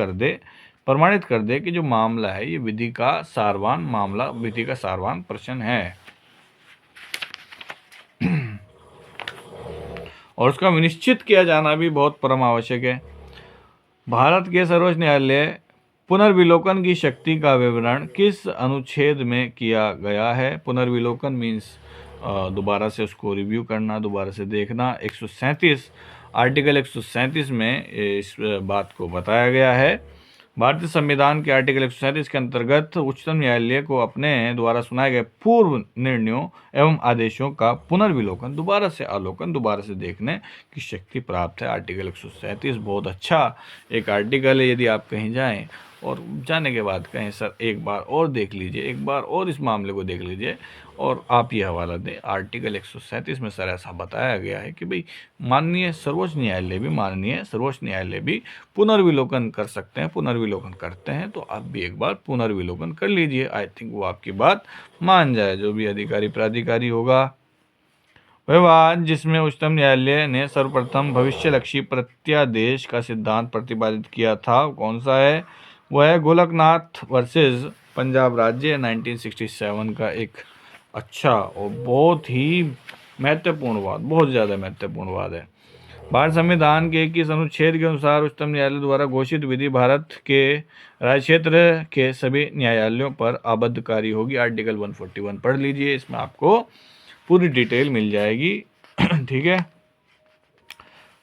कर दे कि जो मामला है ये विधि का सारवान प्रश्न है और उसका विनिश्चित किया जाना भी बहुत परम आवश्यक है। भारत के सर्वोच्च न्यायालय पुनर्विलोकन की शक्ति का विवरण किस अनुच्छेद में किया गया है? पुनर्विलोकन मीन्स दोबारा से उसको रिव्यू करना, दोबारा से देखना। 137 आर्टिकल 137 में इस बात को बताया गया है। भारतीय संविधान के आर्टिकल 137 के अंतर्गत उच्चतम न्यायालय को अपने द्वारा सुनाए गए पूर्व निर्णयों एवं आदेशों का पुनर्विलोकन, दोबारा से आलोकन, दोबारा से देखने की शक्ति प्राप्त है। आर्टिकल 137 बहुत अच्छा एक आर्टिकल है। यदि आप कहीं जाएं और जाने के बाद कहें सर एक बार और देख लीजिए, एक बार और इस मामले को देख लीजिए और आप ये हवाला दें, आर्टिकल 137 में सर ऐसा बताया गया है कि भाई माननीय सर्वोच्च न्यायालय भी पुनर्विलोकन कर सकते हैं, पुनर्विलोकन करते हैं, तो आप भी एक बार पुनर्विलोकन कर लीजिए। आई थिंक वो आपकी बात मान जाए, जो भी अधिकारी प्राधिकारी होगा। विवाद जिसमें उच्चतम न्यायालय ने सर्वप्रथम भविष्यलक्षी प्रत्यादेश का सिद्धांत प्रतिपादित किया था, कौन सा है? वह है गोलकनाथ वर्सेस पंजाब राज्य 1967 का एक अच्छा और बहुत ही महत्वपूर्ण वाद, बहुत ज़्यादा महत्वपूर्ण वाद है। भारत संविधान के 21 अनुच्छेद के अनुसार उच्चतम न्यायालय द्वारा घोषित विधि भारत के राज्य क्षेत्र के सभी न्यायालयों पर आबद्धकारी होगी। आर्टिकल 141 पढ़ लीजिए, इसमें आपको पूरी डिटेल मिल जाएगी। ठीक है।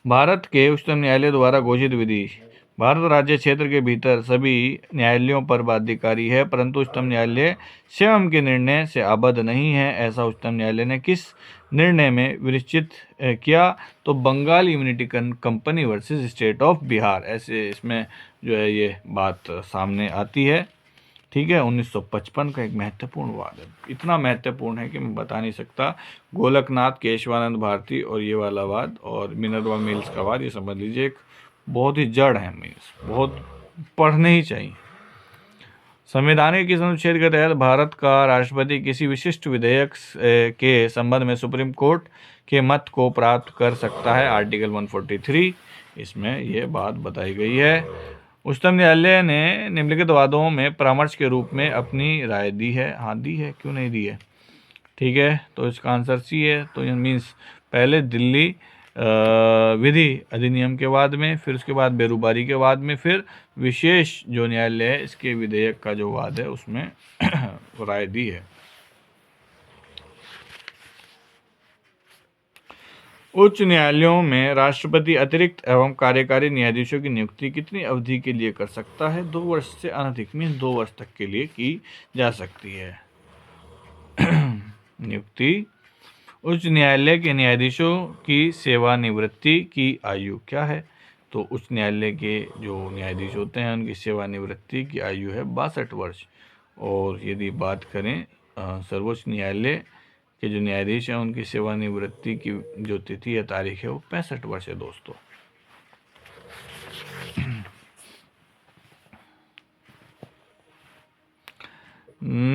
भारत के उच्चतम न्यायालय द्वारा घोषित विधि भारत राज्य क्षेत्र के भीतर सभी न्यायालयों पर बाध्यकारी है, परंतु उच्चतम न्यायालय स्वयं के निर्णय से आबद्ध नहीं है। ऐसा उच्चतम न्यायालय ने किस निर्णय में विनिश्चित किया? तो Bengal unity company versus state of Bihar, ऐसे इसमें जो है ये बात सामने आती है। ठीक है, 1955 का एक महत्वपूर्ण वाद है, इतना महत्वपूर्ण है कि मैं बता नहीं सकता। गोलकनाथ, केशवानंद भारती और ये वाला वाद और मिनर्वा मिल्स का वाद, ये समझ लीजिए एक बहुत ही जड़ है, मीन्स बहुत पढ़ने ही चाहिए। संविधान के किस अनुच्छेद के तहत भारत का राष्ट्रपति किसी विशिष्ट विधेयक के संबंध में सुप्रीम कोर्ट के मत को प्राप्त कर सकता है? आर्टिकल 143, इसमें यह बात बताई गई है। उच्चतम न्यायालय ने निम्नलिखित वादों में परामर्श के रूप में अपनी राय दी है। हाँ दी है, क्यों नहीं दी है? ठीक है, तो इसका आंसर सी है। तो ये मीन्स पहले दिल्ली विधि अधिनियम के बाद में, फिर उसके बाद बेरुबारी के बाद में, फिर विशेष जो न्यायालय है इसके विधेयक का जो वाद है उसमें राय दी है। उच्च न्यायालयों में राष्ट्रपति अतिरिक्त एवं कार्यकारी न्यायाधीशों की नियुक्ति कितनी अवधि के लिए कर सकता है? 2 वर्ष से अनधिक, मीन्स 2 वर्ष तक के लिए की जा सकती है नियुक्ति। उच्च न्यायालय के न्यायाधीशों की सेवानिवृत्ति की आयु क्या है? तो उच्च न्यायालय के जो न्यायाधीश होते हैं उनकी सेवानिवृत्ति की आयु है 62 वर्ष। और यदि बात करें सर्वोच्च न्यायालय के जो न्यायाधीश हैं उनकी सेवानिवृत्ति की जो तिथि या तारीख है वो 65 वर्ष है दोस्तों।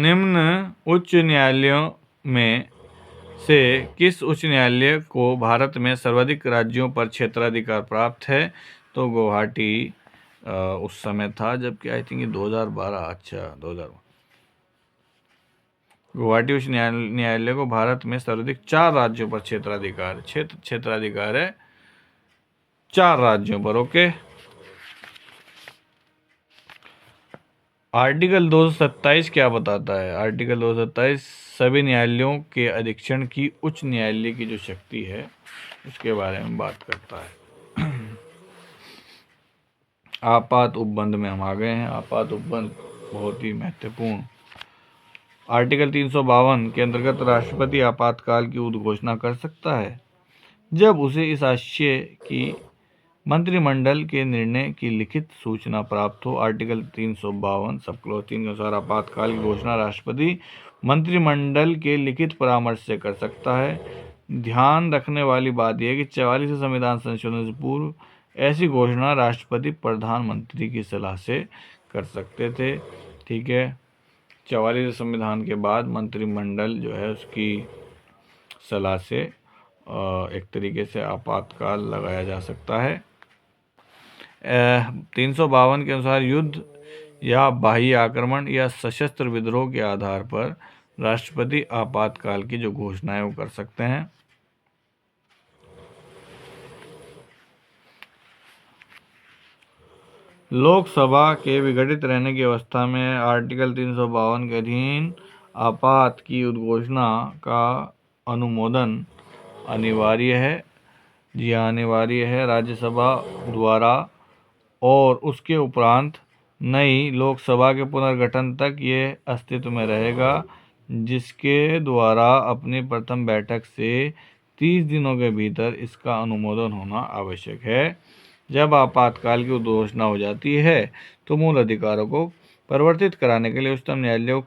निम्न उच्च न्यायालयों में से किस उच्च न्यायालय को भारत में सर्वाधिक राज्यों पर क्षेत्राधिकार प्राप्त है? तो गुवाहाटी उस समय था, जबकि आई थिंक 2012, अच्छा 2012 गुवाहाटी उच्च न्यायालय को भारत में सर्वाधिक 4 राज्यों पर क्षेत्राधिकार है 4 राज्यों पर। ओके। आर्टिकल 227 क्या बताता है? आर्टिकल 227 सभी न्यायालयों के अधीक्षण की उच्च न्यायालय की जो शक्ति है उसके बारे में बात करता है। आपात उपबंध में हम आ गए हैं। आपात उपबंध बहुत ही महत्वपूर्ण। आर्टिकल 352 के अंतर्गत राष्ट्रपति आपातकाल की उद्घोषणा कर सकता है जब उसे इस आशय की मंत्रिमंडल के निर्णय की लिखित सूचना प्राप्त हो। आर्टिकल 352 सब क्लॉज 3 के अनुसार आपातकाल की घोषणा राष्ट्रपति मंत्रिमंडल के लिखित परामर्श से कर सकता है। ध्यान रखने वाली बात यह है कि 44वें संविधान संशोधन से पूर्व ऐसी घोषणा राष्ट्रपति प्रधानमंत्री की सलाह से कर सकते थे। ठीक है, 44वें संविधान के बाद मंत्रिमंडल जो है उसकी सलाह से एक तरीके से आपातकाल लगाया जा सकता है। 352 के अनुसार युद्ध या बाह्य आक्रमण या सशस्त्र विद्रोह के आधार पर राष्ट्रपति आपातकाल की जो घोषणाएं वो कर सकते हैं। लोकसभा के विघटित रहने की अवस्था में आर्टिकल 352 के अधीन आपात की उद्घोषणा का अनुमोदन अनिवार्य है। जी अनिवार्य है राज्यसभा द्वारा, और उसके उपरांत नई लोकसभा के पुनर्गठन तक ये अस्तित्व में रहेगा, जिसके द्वारा अपनी प्रथम बैठक से 30 दिनों के भीतर इसका अनुमोदन होना आवश्यक है। जब आपातकाल की घोषणा हो जाती है तो मूल अधिकारों को परिवर्तित कराने के लिए उच्चतम न्यायालय को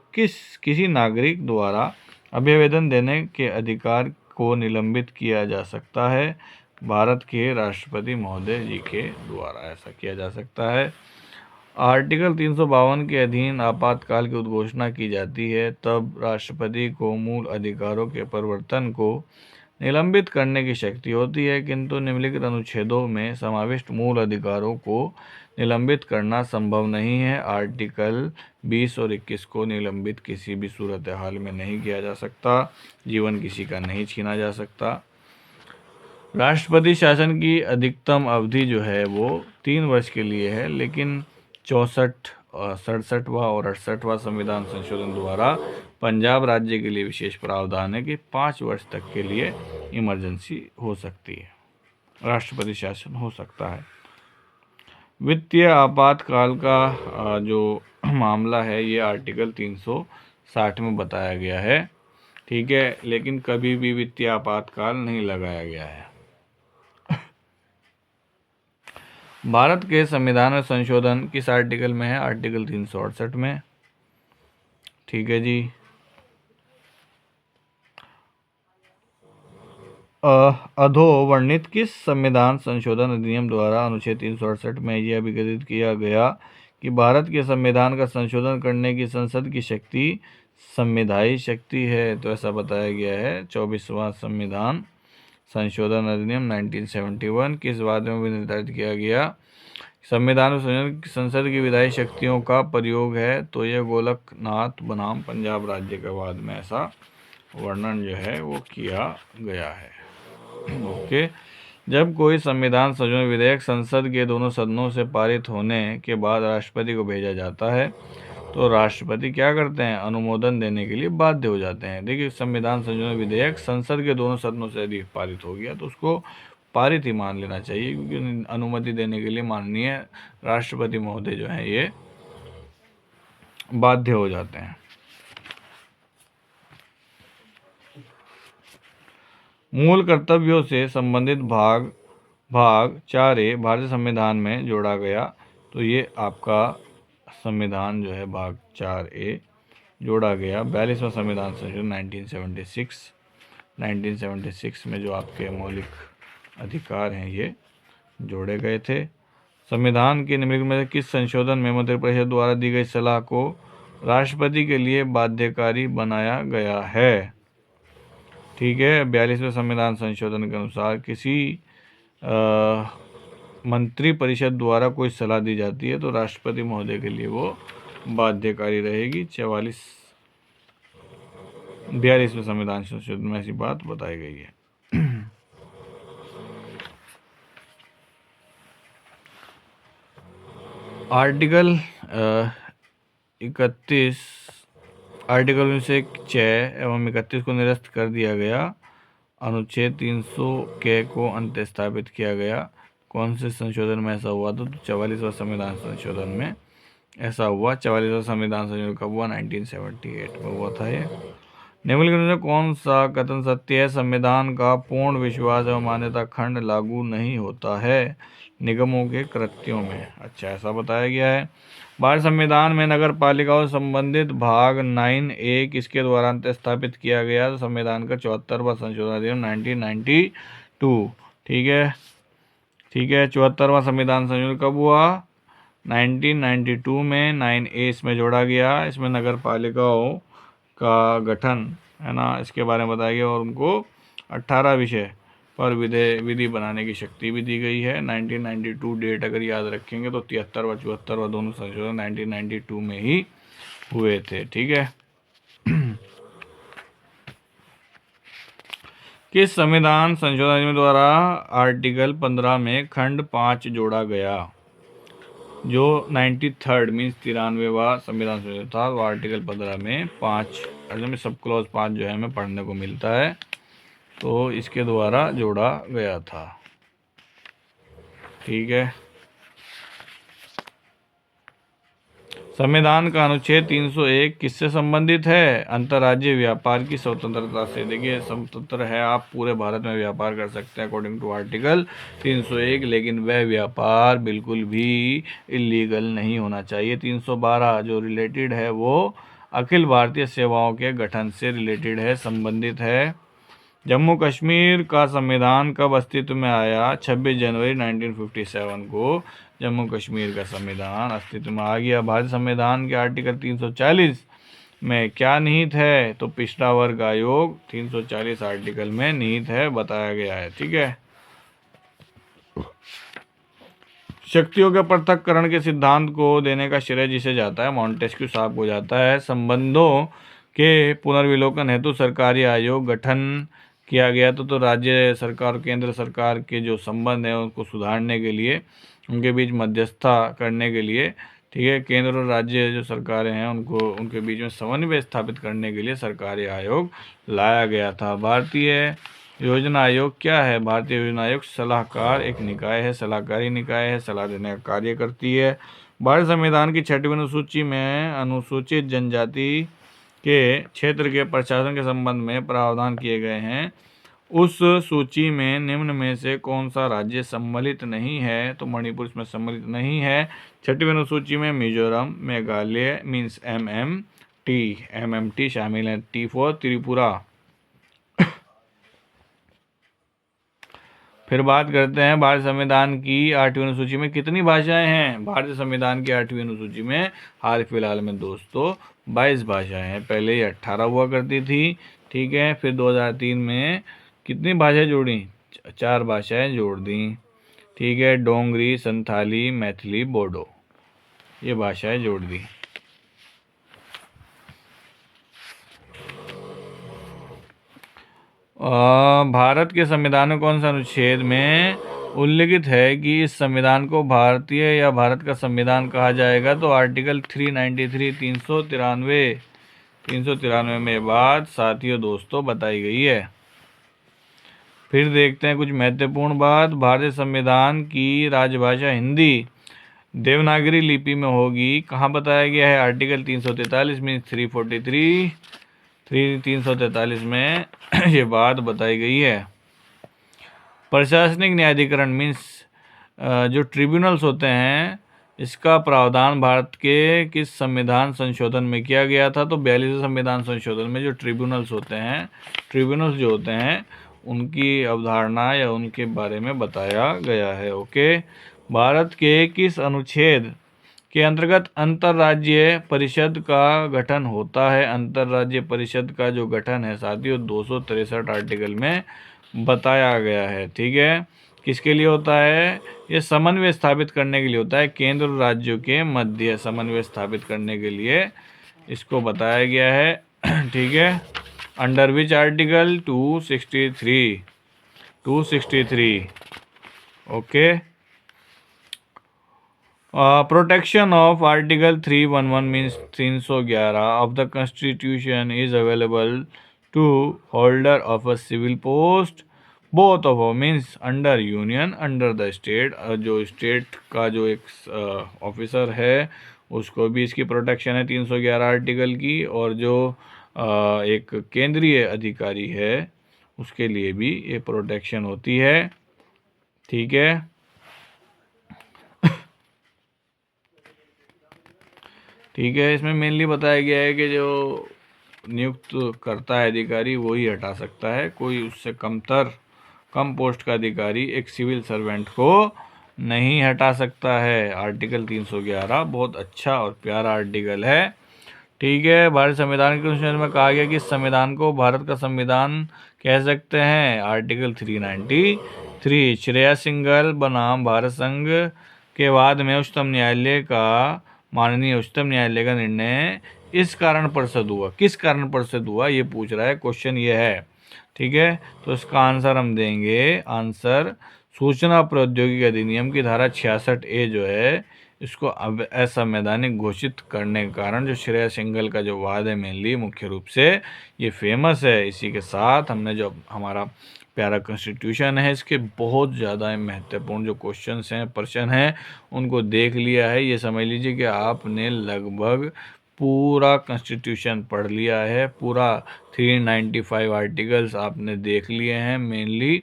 किसी नागरिक द्वारा अभ्यवेदन देने के अधिकार को निलंबित किया जा सकता है। भारत के राष्ट्रपति महोदय जी के द्वारा ऐसा किया जा सकता है। आर्टिकल 352 के अधीन आपातकाल की उद्घोषणा की जाती है तब राष्ट्रपति को मूल अधिकारों के परिवर्तन को निलंबित करने की शक्ति होती है, किंतु निम्नलिखित अनुच्छेदों में समाविष्ट मूल अधिकारों को निलंबित करना संभव नहीं है। आर्टिकल 20 और 21 को निलंबित किसी भी सूरत हाल में नहीं किया जा सकता। जीवन किसी का नहीं छीना जा सकता। राष्ट्रपति शासन की अधिकतम अवधि जो है वो 3 वर्ष के लिए है, लेकिन 64, 67वां और 68वां संविधान संशोधन द्वारा पंजाब राज्य के लिए विशेष प्रावधान है कि 5 वर्ष तक के लिए इमरजेंसी हो सकती है, राष्ट्रपति शासन हो सकता है। वित्तीय आपातकाल का जो मामला है ये आर्टिकल 360 में बताया गया है। ठीक है, लेकिन कभी भी वित्तीय आपातकाल नहीं लगाया गया है। भारत के संविधान में संशोधन किस आर्टिकल में है? आर्टिकल 368 में। ठीक है जी। अधोवर्णित किस संविधान संशोधन अधिनियम द्वारा अनुच्छेद 368 में यह विघटित किया गया कि भारत के संविधान का संशोधन करने की संसद की शक्ति संविधायी शक्ति है? तो ऐसा बताया गया है 24वां संविधान संशोधन अधिनियम 1971 किस वाद्य में भी निर्धारित किया गया? संविधान में संसद की विधायी शक्तियों का प्रयोग है, तो यह गोलकनाथ बनाम पंजाब राज्य के बाद में ऐसा वर्णन जो है वो किया गया है। ओके, जब कोई संविधान संशोधन विधेयक संसद के दोनों सदनों से पारित होने के बाद राष्ट्रपति को भेजा जाता है तो राष्ट्रपति क्या करते हैं? अनुमोदन देने के लिए बाध्य हो जाते हैं। देखिए, संविधान संशोधन विधेयक संसद के दोनों सदनों से यदि पारित हो गया तो उसको पारित ही मान लेना चाहिए, क्योंकि अनुमति देने के लिए माननीय राष्ट्रपति महोदय जो हैं ये बाध्य हो जाते हैं। मूल कर्तव्यों से संबंधित भाग 4A भारतीय संविधान में जोड़ा गया, तो ये आपका संविधान जो है भाग 4A जोड़ा गया 42वां संविधान संशोधन 1976 में जो आपके मौलिक अधिकार हैं ये जोड़े गए थे। संविधान के निम्नलिखित में से किस संशोधन में मंत्रिपरिषद द्वारा दी गई सलाह को राष्ट्रपति के लिए बाध्यकारी बनाया गया है? ठीक है, 42वें संविधान संशोधन के अनुसार किसी मंत्रिपरिषद द्वारा कोई सलाह दी जाती है तो राष्ट्रपति महोदय के लिए वो बाध्यकारी रहेगी। 42वें संविधान संशोधन में ऐसी बात बताई गई है। आर्टिकल 31 आर्टिकल 6 एवं 31 को निरस्त कर दिया गया। अनुच्छेद 300 के को अंत्य स्थापित किया गया। कौन से संशोधन में ऐसा हुआ था? तो 44वां संविधान संशोधन में ऐसा हुआ। 44वां संविधान संशोधन कब हुआ? 1978 में हुआ था ये। निम्नलिखित में कौन सा कथन सत्य है? संविधान का पूर्ण विश्वास एवं मान्यता खंड लागू नहीं होता है निगमों के कृत्यों में। अच्छा, ऐसा बताया गया है। भारत संविधान में नगर पालिकाओं से संबंधित भाग 9A किसके द्वारा अंत स्थापित किया गया? तो संविधान का 74वां संशोधन अधिनियम 1992। ठीक है, 74वां संविधान संशोधन कब हुआ? 1992 में 9A इसमें जोड़ा गया। इसमें नगर पालिकाओं का गठन है ना, इसके बारे में बताया गया और उनको 18 विषय पर विधि बनाने की शक्ति भी दी गई है। 1992 डेट अगर याद रखेंगे तो 73वां 74वां दोनों संशोधन 1992 में ही हुए थे। ठीक है। किस संविधान संशोधन द्वारा आर्टिकल 15 में खंड 5 जोड़ा गया? जो 93rd मीन्स 93वां संविधान संशोधन था, वो आर्टिकल 15 में 5 में सब क्लॉज 5 जो है हमें पढ़ने को मिलता है, तो इसके द्वारा जोड़ा गया था। ठीक है। संविधान का अनुच्छेद 301 किससे संबंधित है? अंतर्राज्यीय व्यापार की स्वतंत्रता से। देखिए, स्वतंत्र है, आप पूरे भारत में व्यापार कर सकते हैं अकॉर्डिंग टू आर्टिकल 301, लेकिन वह व्यापार बिल्कुल भी इलीगल नहीं होना चाहिए। 312 जो रिलेटेड है वो अखिल भारतीय सेवाओं के गठन से रिलेटेड है, संबंधित है। जम्मू कश्मीर का संविधान कब अस्तित्व में आया? 26 जनवरी 1957 को जम्मू कश्मीर का संविधान अस्तित्व में आ गया। भारतीय संविधान के आर्टिकल 340 में क्या निहित है? तो पिछड़ा वर्ग आयोग 340 आर्टिकल में निहित है, बताया गया है। ठीक है। शक्तियों के पृथक्करण के सिद्धांत को देने का श्रेय जिसे जाता है? मॉन्टेस्क्यू साहब को जाता है। संबंधों के पुनर्विलोकन हेतु सरकारी आयोग गठन किया गया तो राज्य सरकार और केंद्र सरकार के जो संबंध है उनको सुधारने के लिए, उनके बीच मध्यस्थता करने के लिए, ठीक है, केंद्र और राज्य जो सरकारें हैं उनके बीच में समन्वय स्थापित करने के लिए सरकारी आयोग लाया गया था। भारतीय योजना आयोग क्या है? भारतीय योजना आयोग सलाहकार एक निकाय है, सलाहकारी निकाय है, सलाह देने का कार्य करती है। भारत संविधान की 6वीं अनुसूची में अनुसूचित जनजाति के क्षेत्र के प्रशासन के संबंध में प्रावधान किए गए हैं। उस सूची में निम्न में से कौन सा राज्य सम्मिलित नहीं है? तो मणिपुर इसमें सम्मिलित नहीं है। 6वीं अनुसूची में मिजोरम, मेघालय मीन्स MMT शामिल है। T for Tripura. फिर बात करते हैं भारत संविधान की 8वीं अनुसूची में कितनी भाषाएं हैं? भारतीय संविधान की 8वीं अनुसूची में हाल फिलहाल में दोस्तों 22 भाषाएं हैं। पहले ये 18 हुआ करती थी। ठीक है। फिर 2003 में कितनी भाषाएं जोड़ी? 4 भाषाएं जोड़ दी। ठीक है। डोंगरी, संथाली, मैथिली, बोडो, ये भाषाएं जोड़ दी। भारत के संविधान में कौन सा अनुच्छेद में उल्लिखित है कि इस संविधान को भारतीय या भारत का संविधान कहा जाएगा? तो आर्टिकल 393 393 में बात साथियों दोस्तों बताई गई है। फिर देखते हैं कुछ महत्वपूर्ण बात। भारतीय संविधान की राजभाषा हिंदी देवनागरी लिपि में होगी, कहाँ बताया गया है? आर्टिकल 343 मीन्स 343 में ये बात बताई गई है। प्रशासनिक न्यायाधिकरण मीन्स जो ट्रिब्यूनल्स होते हैं, इसका प्रावधान भारत के किस संविधान संशोधन में किया गया था? तो 42वें संविधान संशोधन में जो ट्रिब्यूनल्स होते हैं, ट्रिब्यूनल्स जो होते हैं उनकी अवधारणा या उनके बारे में बताया गया है। ओके। भारत के किस अनुच्छेद के अंतर्गत अंतर्राज्यीय परिषद का गठन होता है? अंतर्राज्यीय परिषद का जो गठन है साथियों 263 आर्टिकल में बताया गया है। ठीक है। किसके लिए होता है? ये समन्वय स्थापित करने के लिए होता है, केंद्र और राज्यों के मध्य समन्वय स्थापित करने के लिए इसको बताया गया है। ठीक है। Under which article? 263। Okay. Protection of article 311 means 311 of the constitution is available to holder of a civil post both of means under union under the state, जो स्टेट का जो एक ऑफिसर है उसको भी इसकी प्रोटेक्शन है 311 आर्टिकल की, और जो एक केंद्रीय अधिकारी है उसके लिए भी ये प्रोटेक्शन होती है। ठीक है, ठीक है। इसमें मेनली बताया गया है कि जो नियुक्त करता है अधिकारी वही हटा सकता है, कोई उससे कम पोस्ट का अधिकारी एक सिविल सर्वेंट को नहीं हटा सकता है। आर्टिकल 311 बहुत अच्छा और प्यारा आर्टिकल है। ठीक है, भारत संविधान के कॉन्स्टिट्यूशन में कहा गया कि इस संविधान को भारत का संविधान कह सकते हैं। आर्टिकल 393 श्रेया सिंघल बनाम भारत संघ के बाद में माननीय उच्चतम न्यायालय का निर्णय इस कारण परिषद हुआ, किस कारण परिषद हुआ ये पूछ रहा है, क्वेश्चन ये है। ठीक है, तो इसका आंसर हम देंगे, आंसर सूचना प्रौद्योगिकी अधिनियम की धारा 66A जो है इसको असंवैधानिक घोषित करने के कारण जो श्रेया सिंघल का जो वाद है मेनली मुख्य रूप से ये फेमस है। इसी के साथ हमने जो हमारा प्यारा कॉन्स्टिट्यूशन है इसके बहुत ज़्यादा महत्वपूर्ण जो क्वेश्चंस हैं, प्रश्न हैं, उनको देख लिया है। ये समझ लीजिए कि आपने लगभग पूरा कॉन्स्टिट्यूशन पढ़ लिया है, पूरा 395 आर्टिकल्स आपने देख लिए हैं मेनली।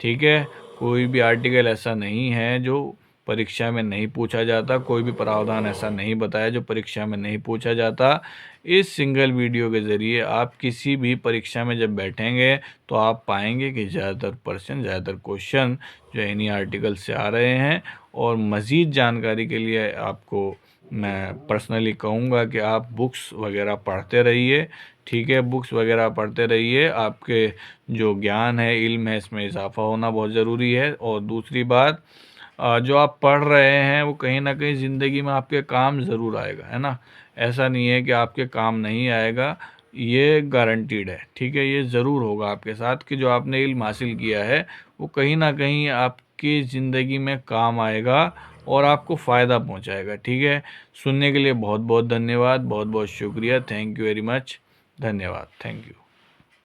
ठीक है, कोई भी आर्टिकल ऐसा नहीं है जो परीक्षा में नहीं पूछा जाता, कोई भी प्रावधान ऐसा नहीं बताया जो परीक्षा में नहीं पूछा जाता। इस सिंगल वीडियो के ज़रिए आप किसी भी परीक्षा में जब बैठेंगे तो आप पाएंगे कि ज़्यादातर क्वेश्चन जो इन्हीं आर्टिकल से आ रहे हैं। और मज़ीद जानकारी के लिए आपको मैं पर्सनली कहूँगा कि आप बुक्स वगैरह पढ़ते रहिए। ठीक है, बुक्स वगैरह पढ़ते रहिए, आपके जो ज्ञान है, इल्म है, इसमें इजाफा होना बहुत ज़रूरी है। और दूसरी बात, जो आप पढ़ रहे हैं वो कहीं ना कहीं ज़िंदगी में आपके काम ज़रूर आएगा, है ना। ऐसा नहीं है कि आपके काम नहीं आएगा, ये गारंटीड है। ठीक है, ये ज़रूर होगा आपके साथ कि जो आपने इल्म हासिल किया है वो कहीं ना कहीं आपकी ज़िंदगी में काम आएगा और आपको फ़ायदा पहुंचाएगा। ठीक है, सुनने के लिए बहुत बहुत धन्यवाद, बहुत बहुत शुक्रिया, थैंक यू वेरी मच, धन्यवाद, थैंक यू।